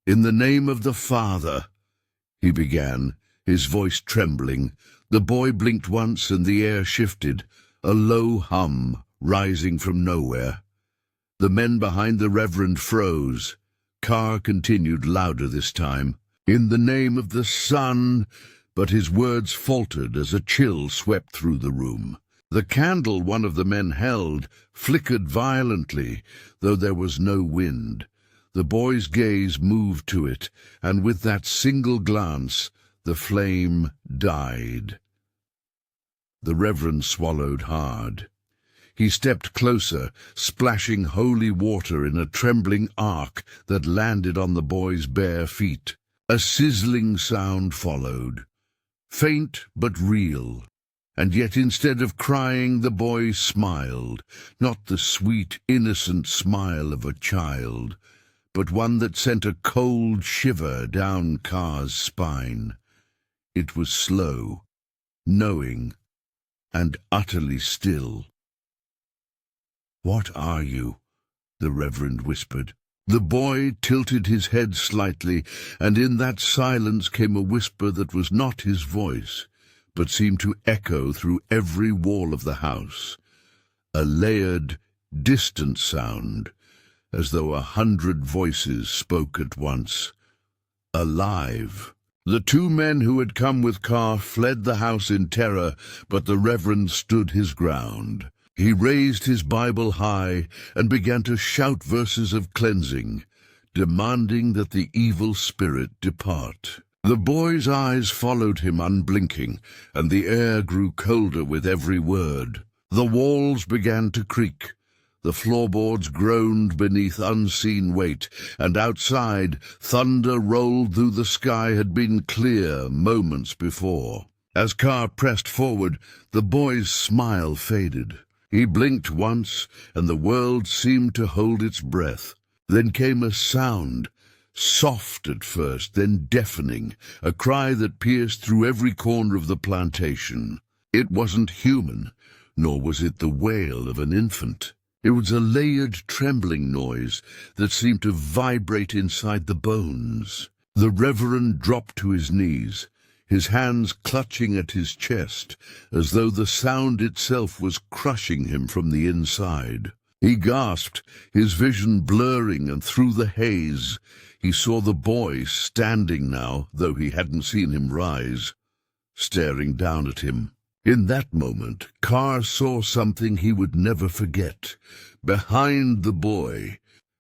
"In the name of the Father," he began, his voice trembling. The boy blinked once and the air shifted, a low hum rising from nowhere. The men behind the Reverend froze. Carr continued louder this time. "In the name of the Son," but his words faltered as a chill swept through the room. The candle one of the men held flickered violently, though there was no wind. The boy's gaze moved to it, and with that single glance, the flame died. The Reverend swallowed hard. He stepped closer, splashing holy water in a trembling arc that landed on the boy's bare feet. A sizzling sound followed, faint but real. And yet instead of crying, the boy smiled, not the sweet, innocent smile of a child, but one that sent a cold shiver down Carr's spine. It was slow, knowing, and utterly still. "What are you?" the Reverend whispered. The boy tilted his head slightly, and in that silence came a whisper that was not his voice, but seemed to echo through every wall of the house. A layered, distant sound, as though 100 voices spoke at once. Alive. The 2 men who had come with Carr fled the house in terror, but the Reverend stood his ground. He raised his Bible high and began to shout verses of cleansing, demanding that the evil spirit depart. The boy's eyes followed him unblinking, and the air grew colder with every word. The walls began to creak. The floorboards groaned beneath unseen weight, and outside, thunder rolled though the sky had been clear moments before. As Carr pressed forward, the boy's smile faded. He blinked once, and the world seemed to hold its breath. Then came a sound, soft at first, then deafening, a cry that pierced through every corner of the plantation. It wasn't human, nor was it the wail of an infant. It was a layered, trembling noise that seemed to vibrate inside the bones. The Reverend dropped to his knees, his hands clutching at his chest, as though the sound itself was crushing him from the inside. He gasped, his vision blurring, and through the haze he saw the boy standing now, though he hadn't seen him rise, staring down at him. In that moment, Carr saw something he would never forget. Behind the boy,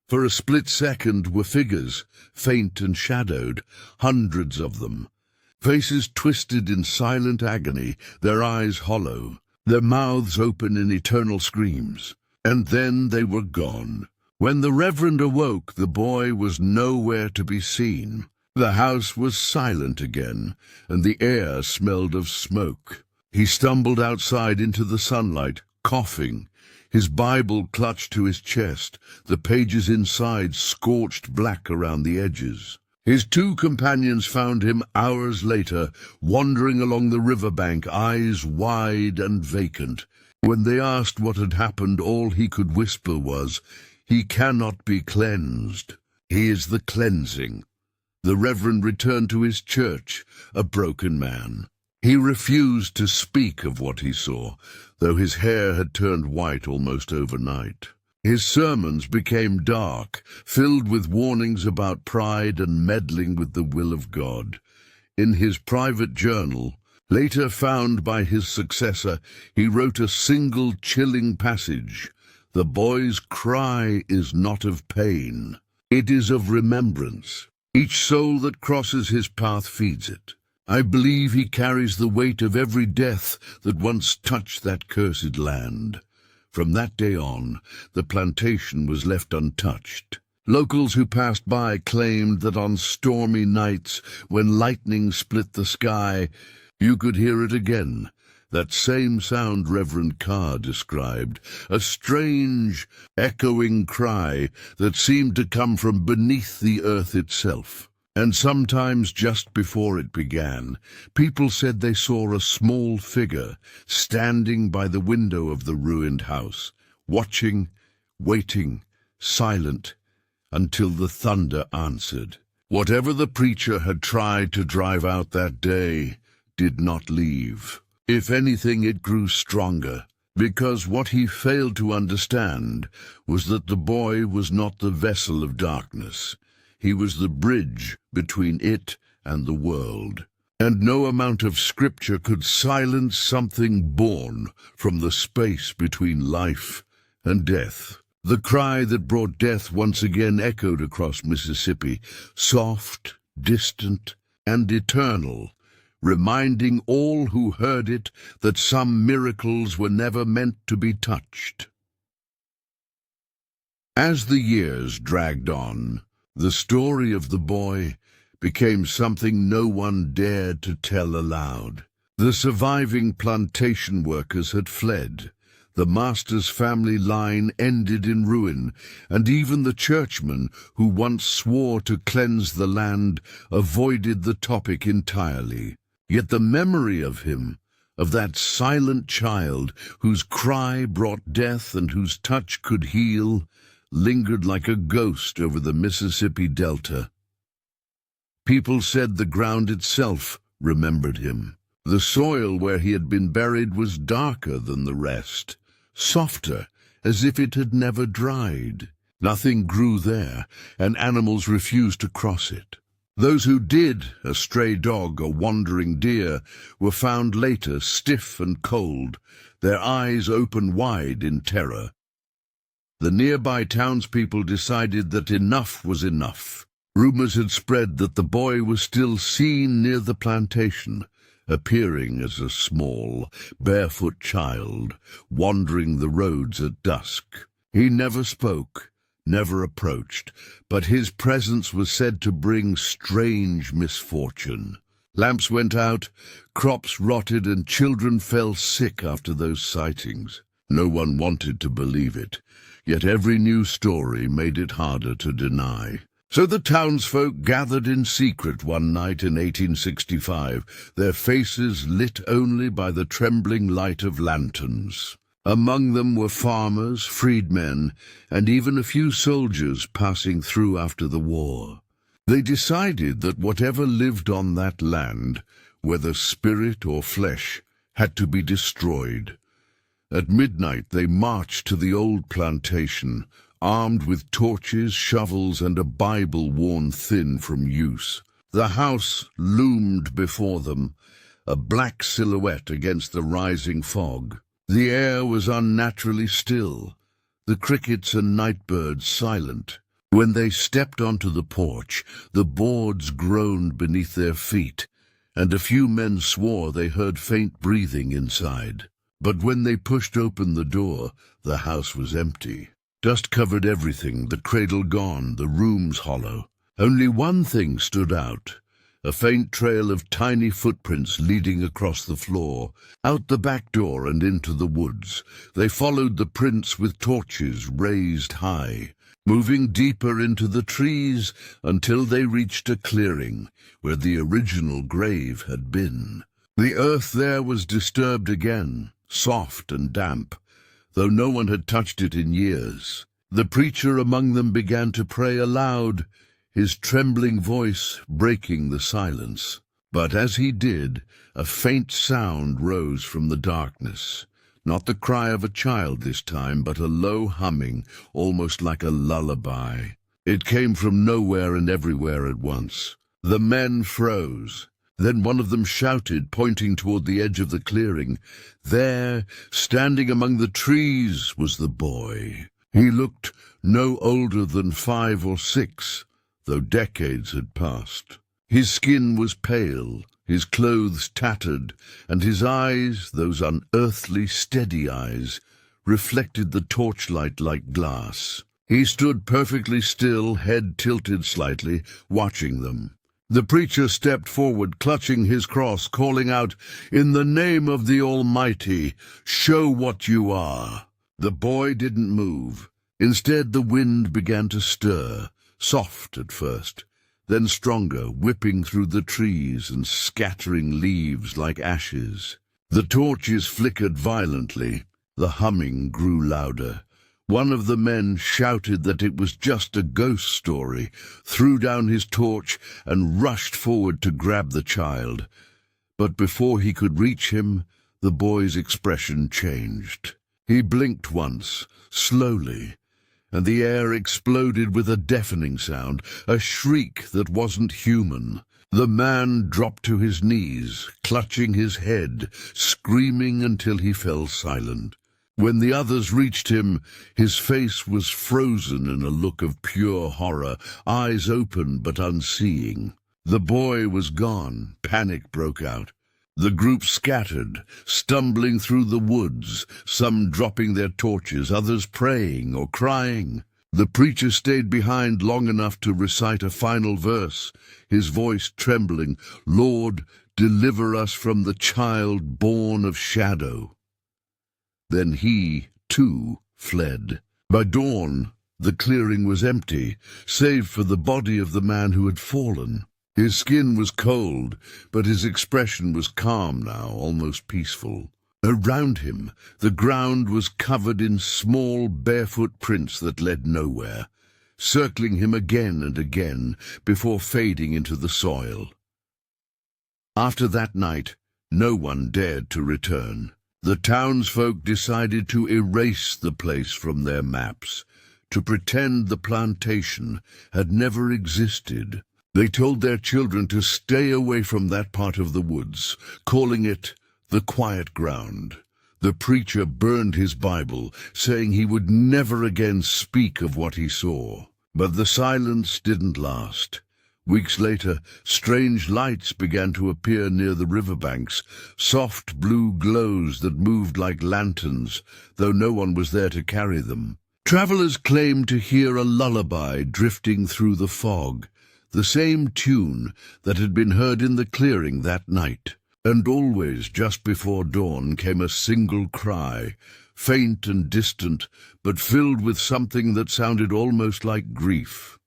for a split second, were figures, faint and shadowed, hundreds of them. Faces twisted in silent agony, their eyes hollow, their mouths open in eternal screams. And then they were gone. When the Reverend awoke, the boy was nowhere to be seen. The house was silent again, and the air smelled of smoke. He stumbled outside into the sunlight, coughing, his Bible clutched to his chest, the pages inside scorched black around the edges. His 2 companions found him hours later, wandering along the riverbank, eyes wide and vacant. When they asked what had happened, all he could whisper was, "He cannot be cleansed. He is the cleansing." The Reverend returned to his church, a broken man. He refused to speak of what he saw, though his hair had turned white almost overnight. His sermons became dark, filled with warnings about pride and meddling with the will of God. In his private journal, later found by his successor, he wrote a single chilling passage. "The boy's cry is not of pain. It is of remembrance. Each soul that crosses his path feeds it. I believe he carries the weight of every death that once touched that cursed land." From that day on, the plantation was left untouched. Locals who passed by claimed that on stormy nights, when lightning split the sky, you could hear it again, that same sound Reverend Carr described, a strange, echoing cry that seemed to come from beneath the earth itself. And sometimes just before it began, people said they saw a small figure standing by the window of the ruined house, watching, waiting, silent, until the thunder answered. Whatever the preacher had tried to drive out that day did not leave. If anything, it grew stronger, because what he failed to understand was that the boy was not the vessel of darkness. He was the bridge between it and the world. And no amount of scripture could silence something born from the space between life and death. The cry that brought death once again echoed across Mississippi, soft, distant, and eternal, reminding all who heard it that some miracles were never meant to be touched. As the years dragged on, the story of the boy became something no one dared to tell aloud. The surviving plantation workers had fled. The master's family line ended in ruin, and even the churchman who once swore to cleanse the land avoided the topic entirely. Yet the memory of him, of that silent child whose cry brought death and whose touch could heal, lingered like a ghost over the Mississippi Delta. People said the ground itself remembered him. The soil where he had been buried was darker than the rest, softer, as if it had never dried. Nothing grew there, and animals refused to cross it. Those who did, a stray dog, a wandering deer, were found later stiff and cold, their eyes open wide in terror. The nearby townspeople decided that enough was enough. Rumors had spread that the boy was still seen near the plantation, appearing as a small, barefoot child, wandering the roads at dusk. He never spoke, never approached, but his presence was said to bring strange misfortune. Lamps went out, crops rotted, and children fell sick after those sightings. No one wanted to believe it, yet every new story made it harder to deny. So the townsfolk gathered in secret one night in 1865, their faces lit only by the trembling light of lanterns. Among them were farmers, freedmen, and even a few soldiers passing through after the war. They decided that whatever lived on that land, whether spirit or flesh, had to be destroyed. At midnight they marched to the old plantation, armed with torches, shovels, and a Bible worn thin from use. The house loomed before them, a black silhouette against the rising fog. The air was unnaturally still, the crickets and nightbirds silent. When they stepped onto the porch, the boards groaned beneath their feet, and a few men swore they heard faint breathing inside. But when they pushed open the door, the house was empty. Dust covered everything, the cradle gone, the rooms hollow. Only one thing stood out, a faint trail of tiny footprints leading across the floor, out the back door and into the woods. They followed the prints with torches raised high, moving deeper into the trees until they reached a clearing where the original grave had been. The earth there was disturbed again, soft and damp, though no one had touched it in years. The preacher among them began to pray aloud, his trembling voice breaking the silence. But as he did, a faint sound rose from the darkness. Not the cry of a child this time, but a low humming, almost like a lullaby. It came from nowhere and everywhere at once. The men froze. Then one of them shouted, pointing toward the edge of the clearing. There, standing among the trees, was the boy. He looked no older than 5 or 6, though decades had passed. His skin was pale, his clothes tattered, and his eyes, those unearthly, steady eyes, reflected the torchlight like glass. He stood perfectly still, head tilted slightly, watching them. The preacher stepped forward, clutching his cross, calling out, "In the name of the Almighty, show what you are." The boy didn't move. Instead, the wind began to stir, soft at first, then stronger, whipping through the trees and scattering leaves like ashes. The torches flickered violently. The humming grew louder. One of the men shouted that it was just a ghost story, threw down his torch, and rushed forward to grab the child. But before he could reach him, the boy's expression changed. He blinked once, slowly, and the air exploded with a deafening sound, a shriek that wasn't human. The man dropped to his knees, clutching his head, screaming until he fell silent. When the others reached him, his face was frozen in a look of pure horror, eyes open but unseeing. The boy was gone. Panic broke out. The group scattered, stumbling through the woods, some dropping their torches, others praying or crying. The preacher stayed behind long enough to recite a final verse, his voice trembling, "Lord, deliver us from the child born of shadow." Then he, too, fled. By dawn, the clearing was empty, save for the body of the man who had fallen. His skin was cold, but his expression was calm now, almost peaceful. Around him, the ground was covered in small, barefoot prints that led nowhere, circling him again and again before fading into the soil. After that night, no one dared to return. The townsfolk decided to erase the place from their maps, to pretend the plantation had never existed. They told their children to stay away from that part of the woods, calling it the quiet ground. The preacher burned his Bible, saying he would never again speak of what he saw. But the silence didn't last. Weeks later, strange lights began to appear near the riverbanks, soft blue glows that moved like lanterns, though no one was there to carry them. Travelers claimed to hear a lullaby drifting through the fog, the same tune that had been heard in the clearing that night. And always just before dawn came a single cry, faint and distant, but filled with something that sounded almost like grief.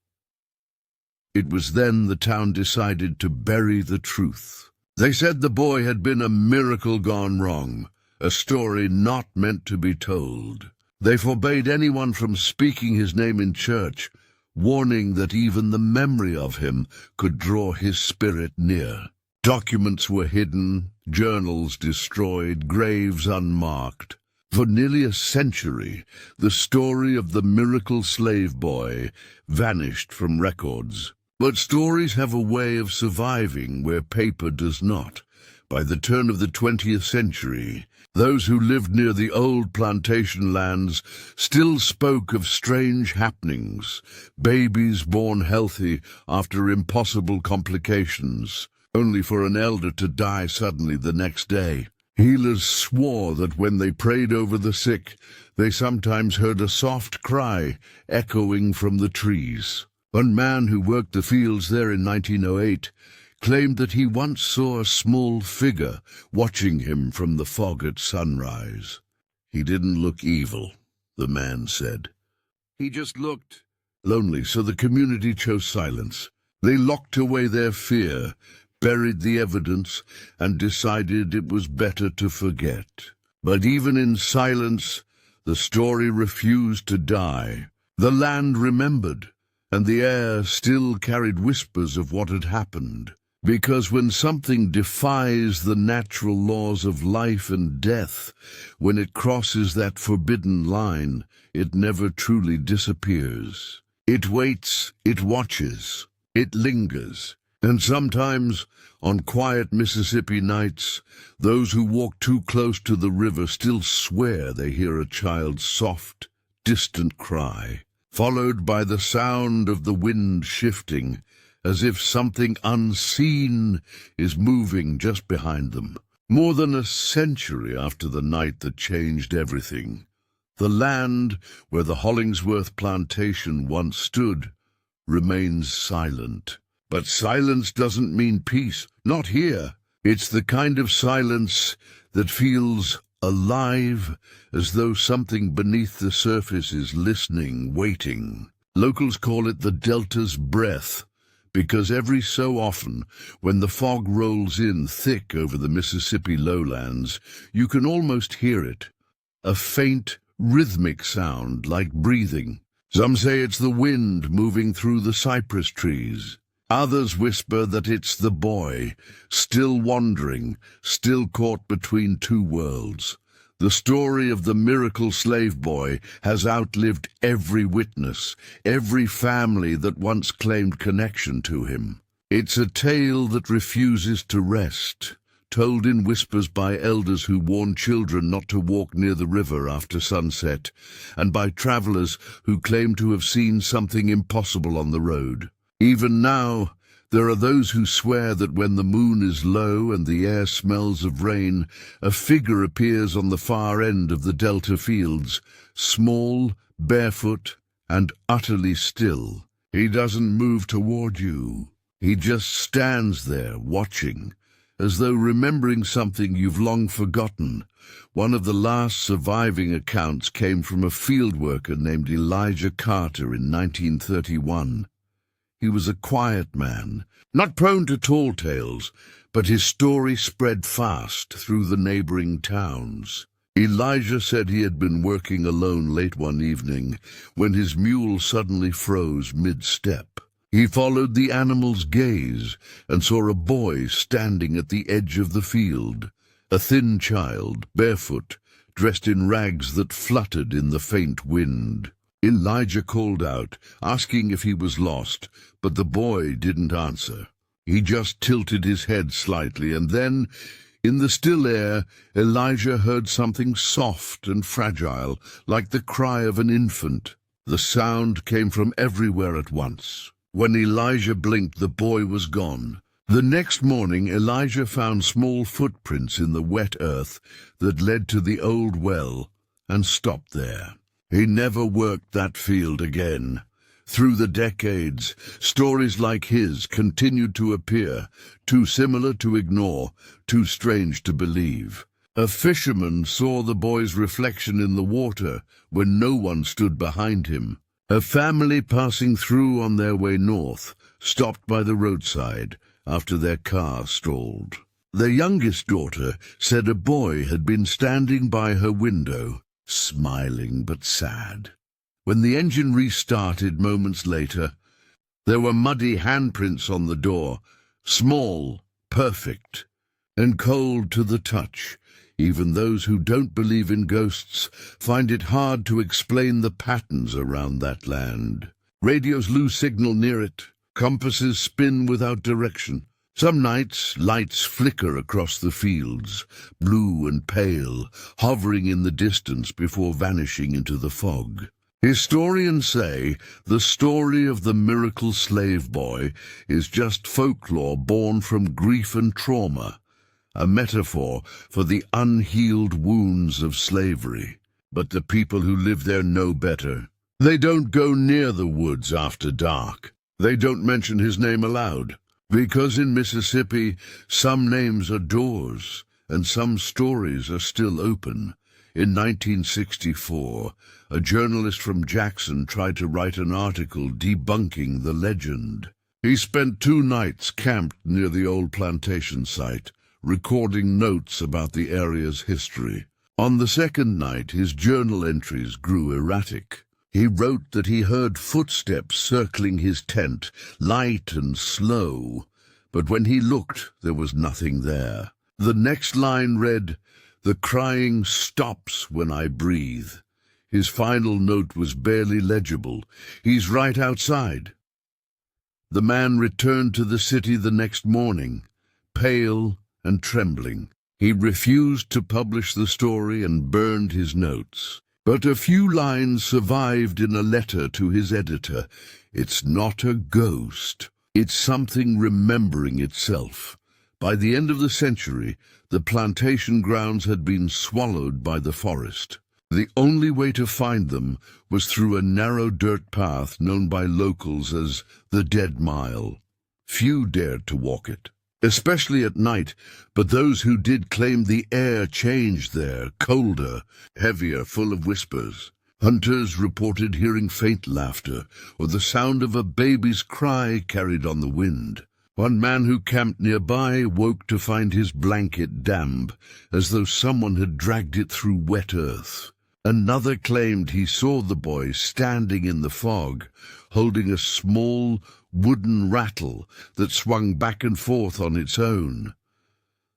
It was then the town decided to bury the truth. They said the boy had been a miracle gone wrong, a story not meant to be told. They forbade anyone from speaking his name in church, warning that even the memory of him could draw his spirit near. Documents were hidden, journals destroyed, graves unmarked. For nearly a century, the story of the miracle slave boy vanished from records. But stories have a way of surviving where paper does not. By the turn of the 20th century, those who lived near the old plantation lands still spoke of strange happenings, babies born healthy after impossible complications, only for an elder to die suddenly the next day. Healers swore that when they prayed over the sick, they sometimes heard a soft cry echoing from the trees. One man who worked the fields there in 1908 claimed that he once saw a small figure watching him from the fog at sunrise. He didn't look evil, the man said. He just looked lonely, so the community chose silence. They locked away their fear, buried the evidence, and decided it was better to forget. But even in silence, the story refused to die. The land remembered, and the air still carried whispers of what had happened. Because when something defies the natural laws of life and death, when it crosses that forbidden line, it never truly disappears. It waits, it watches, it lingers. And sometimes, on quiet Mississippi nights, those who walk too close to the river still swear they hear a child's soft, distant cry, followed by the sound of the wind shifting, as if something unseen is moving just behind them. More than a century after the night that changed everything, the land where the Hollingsworth plantation once stood remains silent. But silence doesn't mean peace, not here. It's the kind of silence that feels alive, as though something beneath the surface is listening, waiting. Locals call it the Delta's breath, because every so often, when the fog rolls in thick over the Mississippi lowlands, you can almost hear it, a faint, rhythmic sound like breathing. Some say it's the wind moving through the cypress trees. Others whisper that it's the boy, still wandering, still caught between two worlds. The story of the miracle slave boy has outlived every witness, every family that once claimed connection to him. It's a tale that refuses to rest, told in whispers by elders who warn children not to walk near the river after sunset, and by travelers who claim to have seen something impossible on the road. Even now, there are those who swear that when the moon is low and the air smells of rain, a figure appears on the far end of the Delta fields, small, barefoot, and utterly still. He doesn't move toward you. He just stands there, watching, as though remembering something you've long forgotten. One of the last surviving accounts came from a field worker named Elijah Carter in 1931. He was a quiet man, not prone to tall tales, but his story spread fast through the neighboring towns. Elijah said he had been working alone late one evening when his mule suddenly froze mid-step. He followed the animal's gaze and saw a boy standing at the edge of the field, a thin child, barefoot, dressed in rags that fluttered in the faint wind. Elijah called out, asking if he was lost, but the boy didn't answer. He just tilted his head slightly, and then, in the still air, Elijah heard something soft and fragile, like the cry of an infant. The sound came from everywhere at once. When Elijah blinked, the boy was gone. The next morning, Elijah found small footprints in the wet earth that led to the old well, and stopped there. He never worked that field again. Through the decades, stories like his continued to appear, too similar to ignore, too strange to believe. A fisherman saw the boy's reflection in the water when no one stood behind him. A family passing through on their way north stopped by the roadside after their car stalled. Their youngest daughter said a boy had been standing by her window, smiling but sad. When the engine restarted moments later, there were muddy handprints on the door, small, perfect, and cold to the touch. Even those who don't believe in ghosts find it hard to explain the patterns around that land. Radios lose signal near it, compasses spin without direction. Some nights, lights flicker across the fields, blue and pale, hovering in the distance before vanishing into the fog. Historians say the story of the miracle slave boy is just folklore born from grief and trauma, a metaphor for the unhealed wounds of slavery. But the people who live there know better. They don't go near the woods after dark. They don't mention his name aloud. Because in Mississippi, some names are doors, and some stories are still open. In 1964, a journalist from Jackson tried to write an article debunking the legend. He spent 2 nights camped near the old plantation site, recording notes about the area's history. On the second night, his journal entries grew erratic. He wrote that he heard footsteps circling his tent, light and slow, but when he looked, there was nothing there. The next line read, "The crying stops when I breathe." His final note was barely legible. "He's right outside." The man returned to the city the next morning, pale and trembling. He refused to publish the story and burned his notes. But a few lines survived in a letter to his editor. "It's not a ghost. It's something remembering itself." By the end of the century, the plantation grounds had been swallowed by the forest. The only way to find them was through a narrow dirt path known by locals as the Dead Mile. Few dared to walk it, especially at night, but those who did claimed the air changed there, colder, heavier, full of whispers. Hunters reported hearing faint laughter or the sound of a baby's cry carried on the wind. One man who camped nearby woke to find his blanket damp, as though someone had dragged it through wet earth. Another claimed he saw the boy standing in the fog, holding a small wooden rattle that swung back and forth on its own.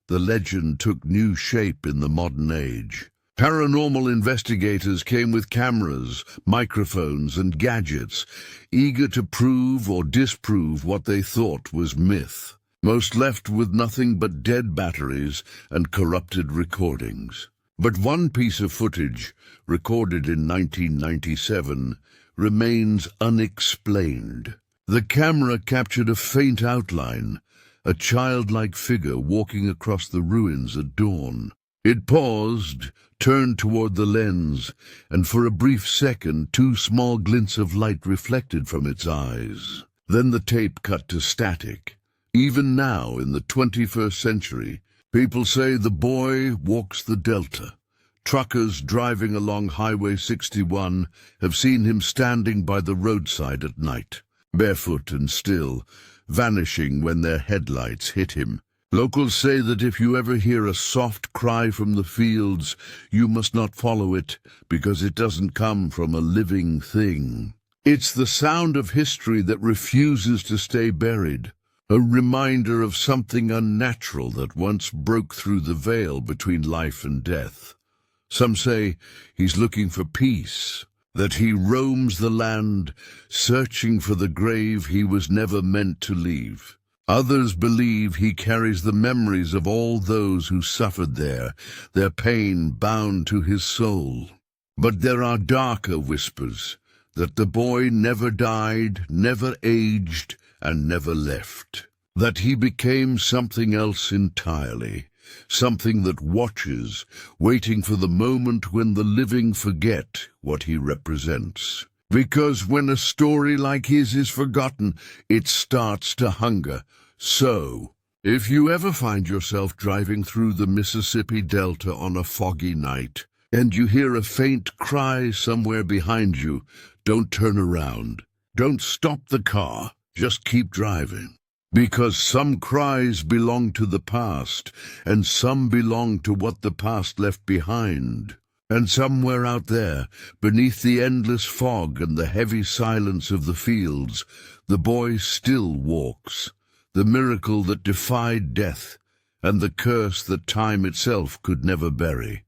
The legend took new shape in the modern age. Paranormal investigators came with cameras, microphones, and gadgets, eager to prove or disprove what they thought was myth. Most left with nothing but dead batteries and corrupted recordings. But one piece of footage, recorded in 1997, remains unexplained. The camera captured a faint outline, a childlike figure walking across the ruins at dawn. It paused, turned toward the lens, and for a brief second 2 small glints of light reflected from its eyes. Then the tape cut to static. Even now, in the 21st century, people say the boy walks the Delta. Truckers driving along Highway 61 have seen him standing by the roadside at night, barefoot and still, vanishing when their headlights hit him. Locals say that if you ever hear a soft cry from the fields, you must not follow it, because it doesn't come from a living thing. It's the sound of history that refuses to stay buried, a reminder of something unnatural that once broke through the veil between life and death. Some say he's looking for peace, that he roams the land, searching for the grave he was never meant to leave. Others believe he carries the memories of all those who suffered there, their pain bound to his soul. But there are darker whispers, that the boy never died, never aged, and never left. That he became something else entirely, something that watches, waiting for the moment when the living forget what he represents. Because when a story like his is forgotten, it starts to hunger. So, if you ever find yourself driving through the Mississippi Delta on a foggy night, and you hear a faint cry somewhere behind you, don't turn around. Don't stop the car. Just keep driving. Because some cries belong to the past, and some belong to what the past left behind. And somewhere out there, beneath the endless fog and the heavy silence of the fields, the boy still walks, the miracle that defied death, and the curse that time itself could never bury.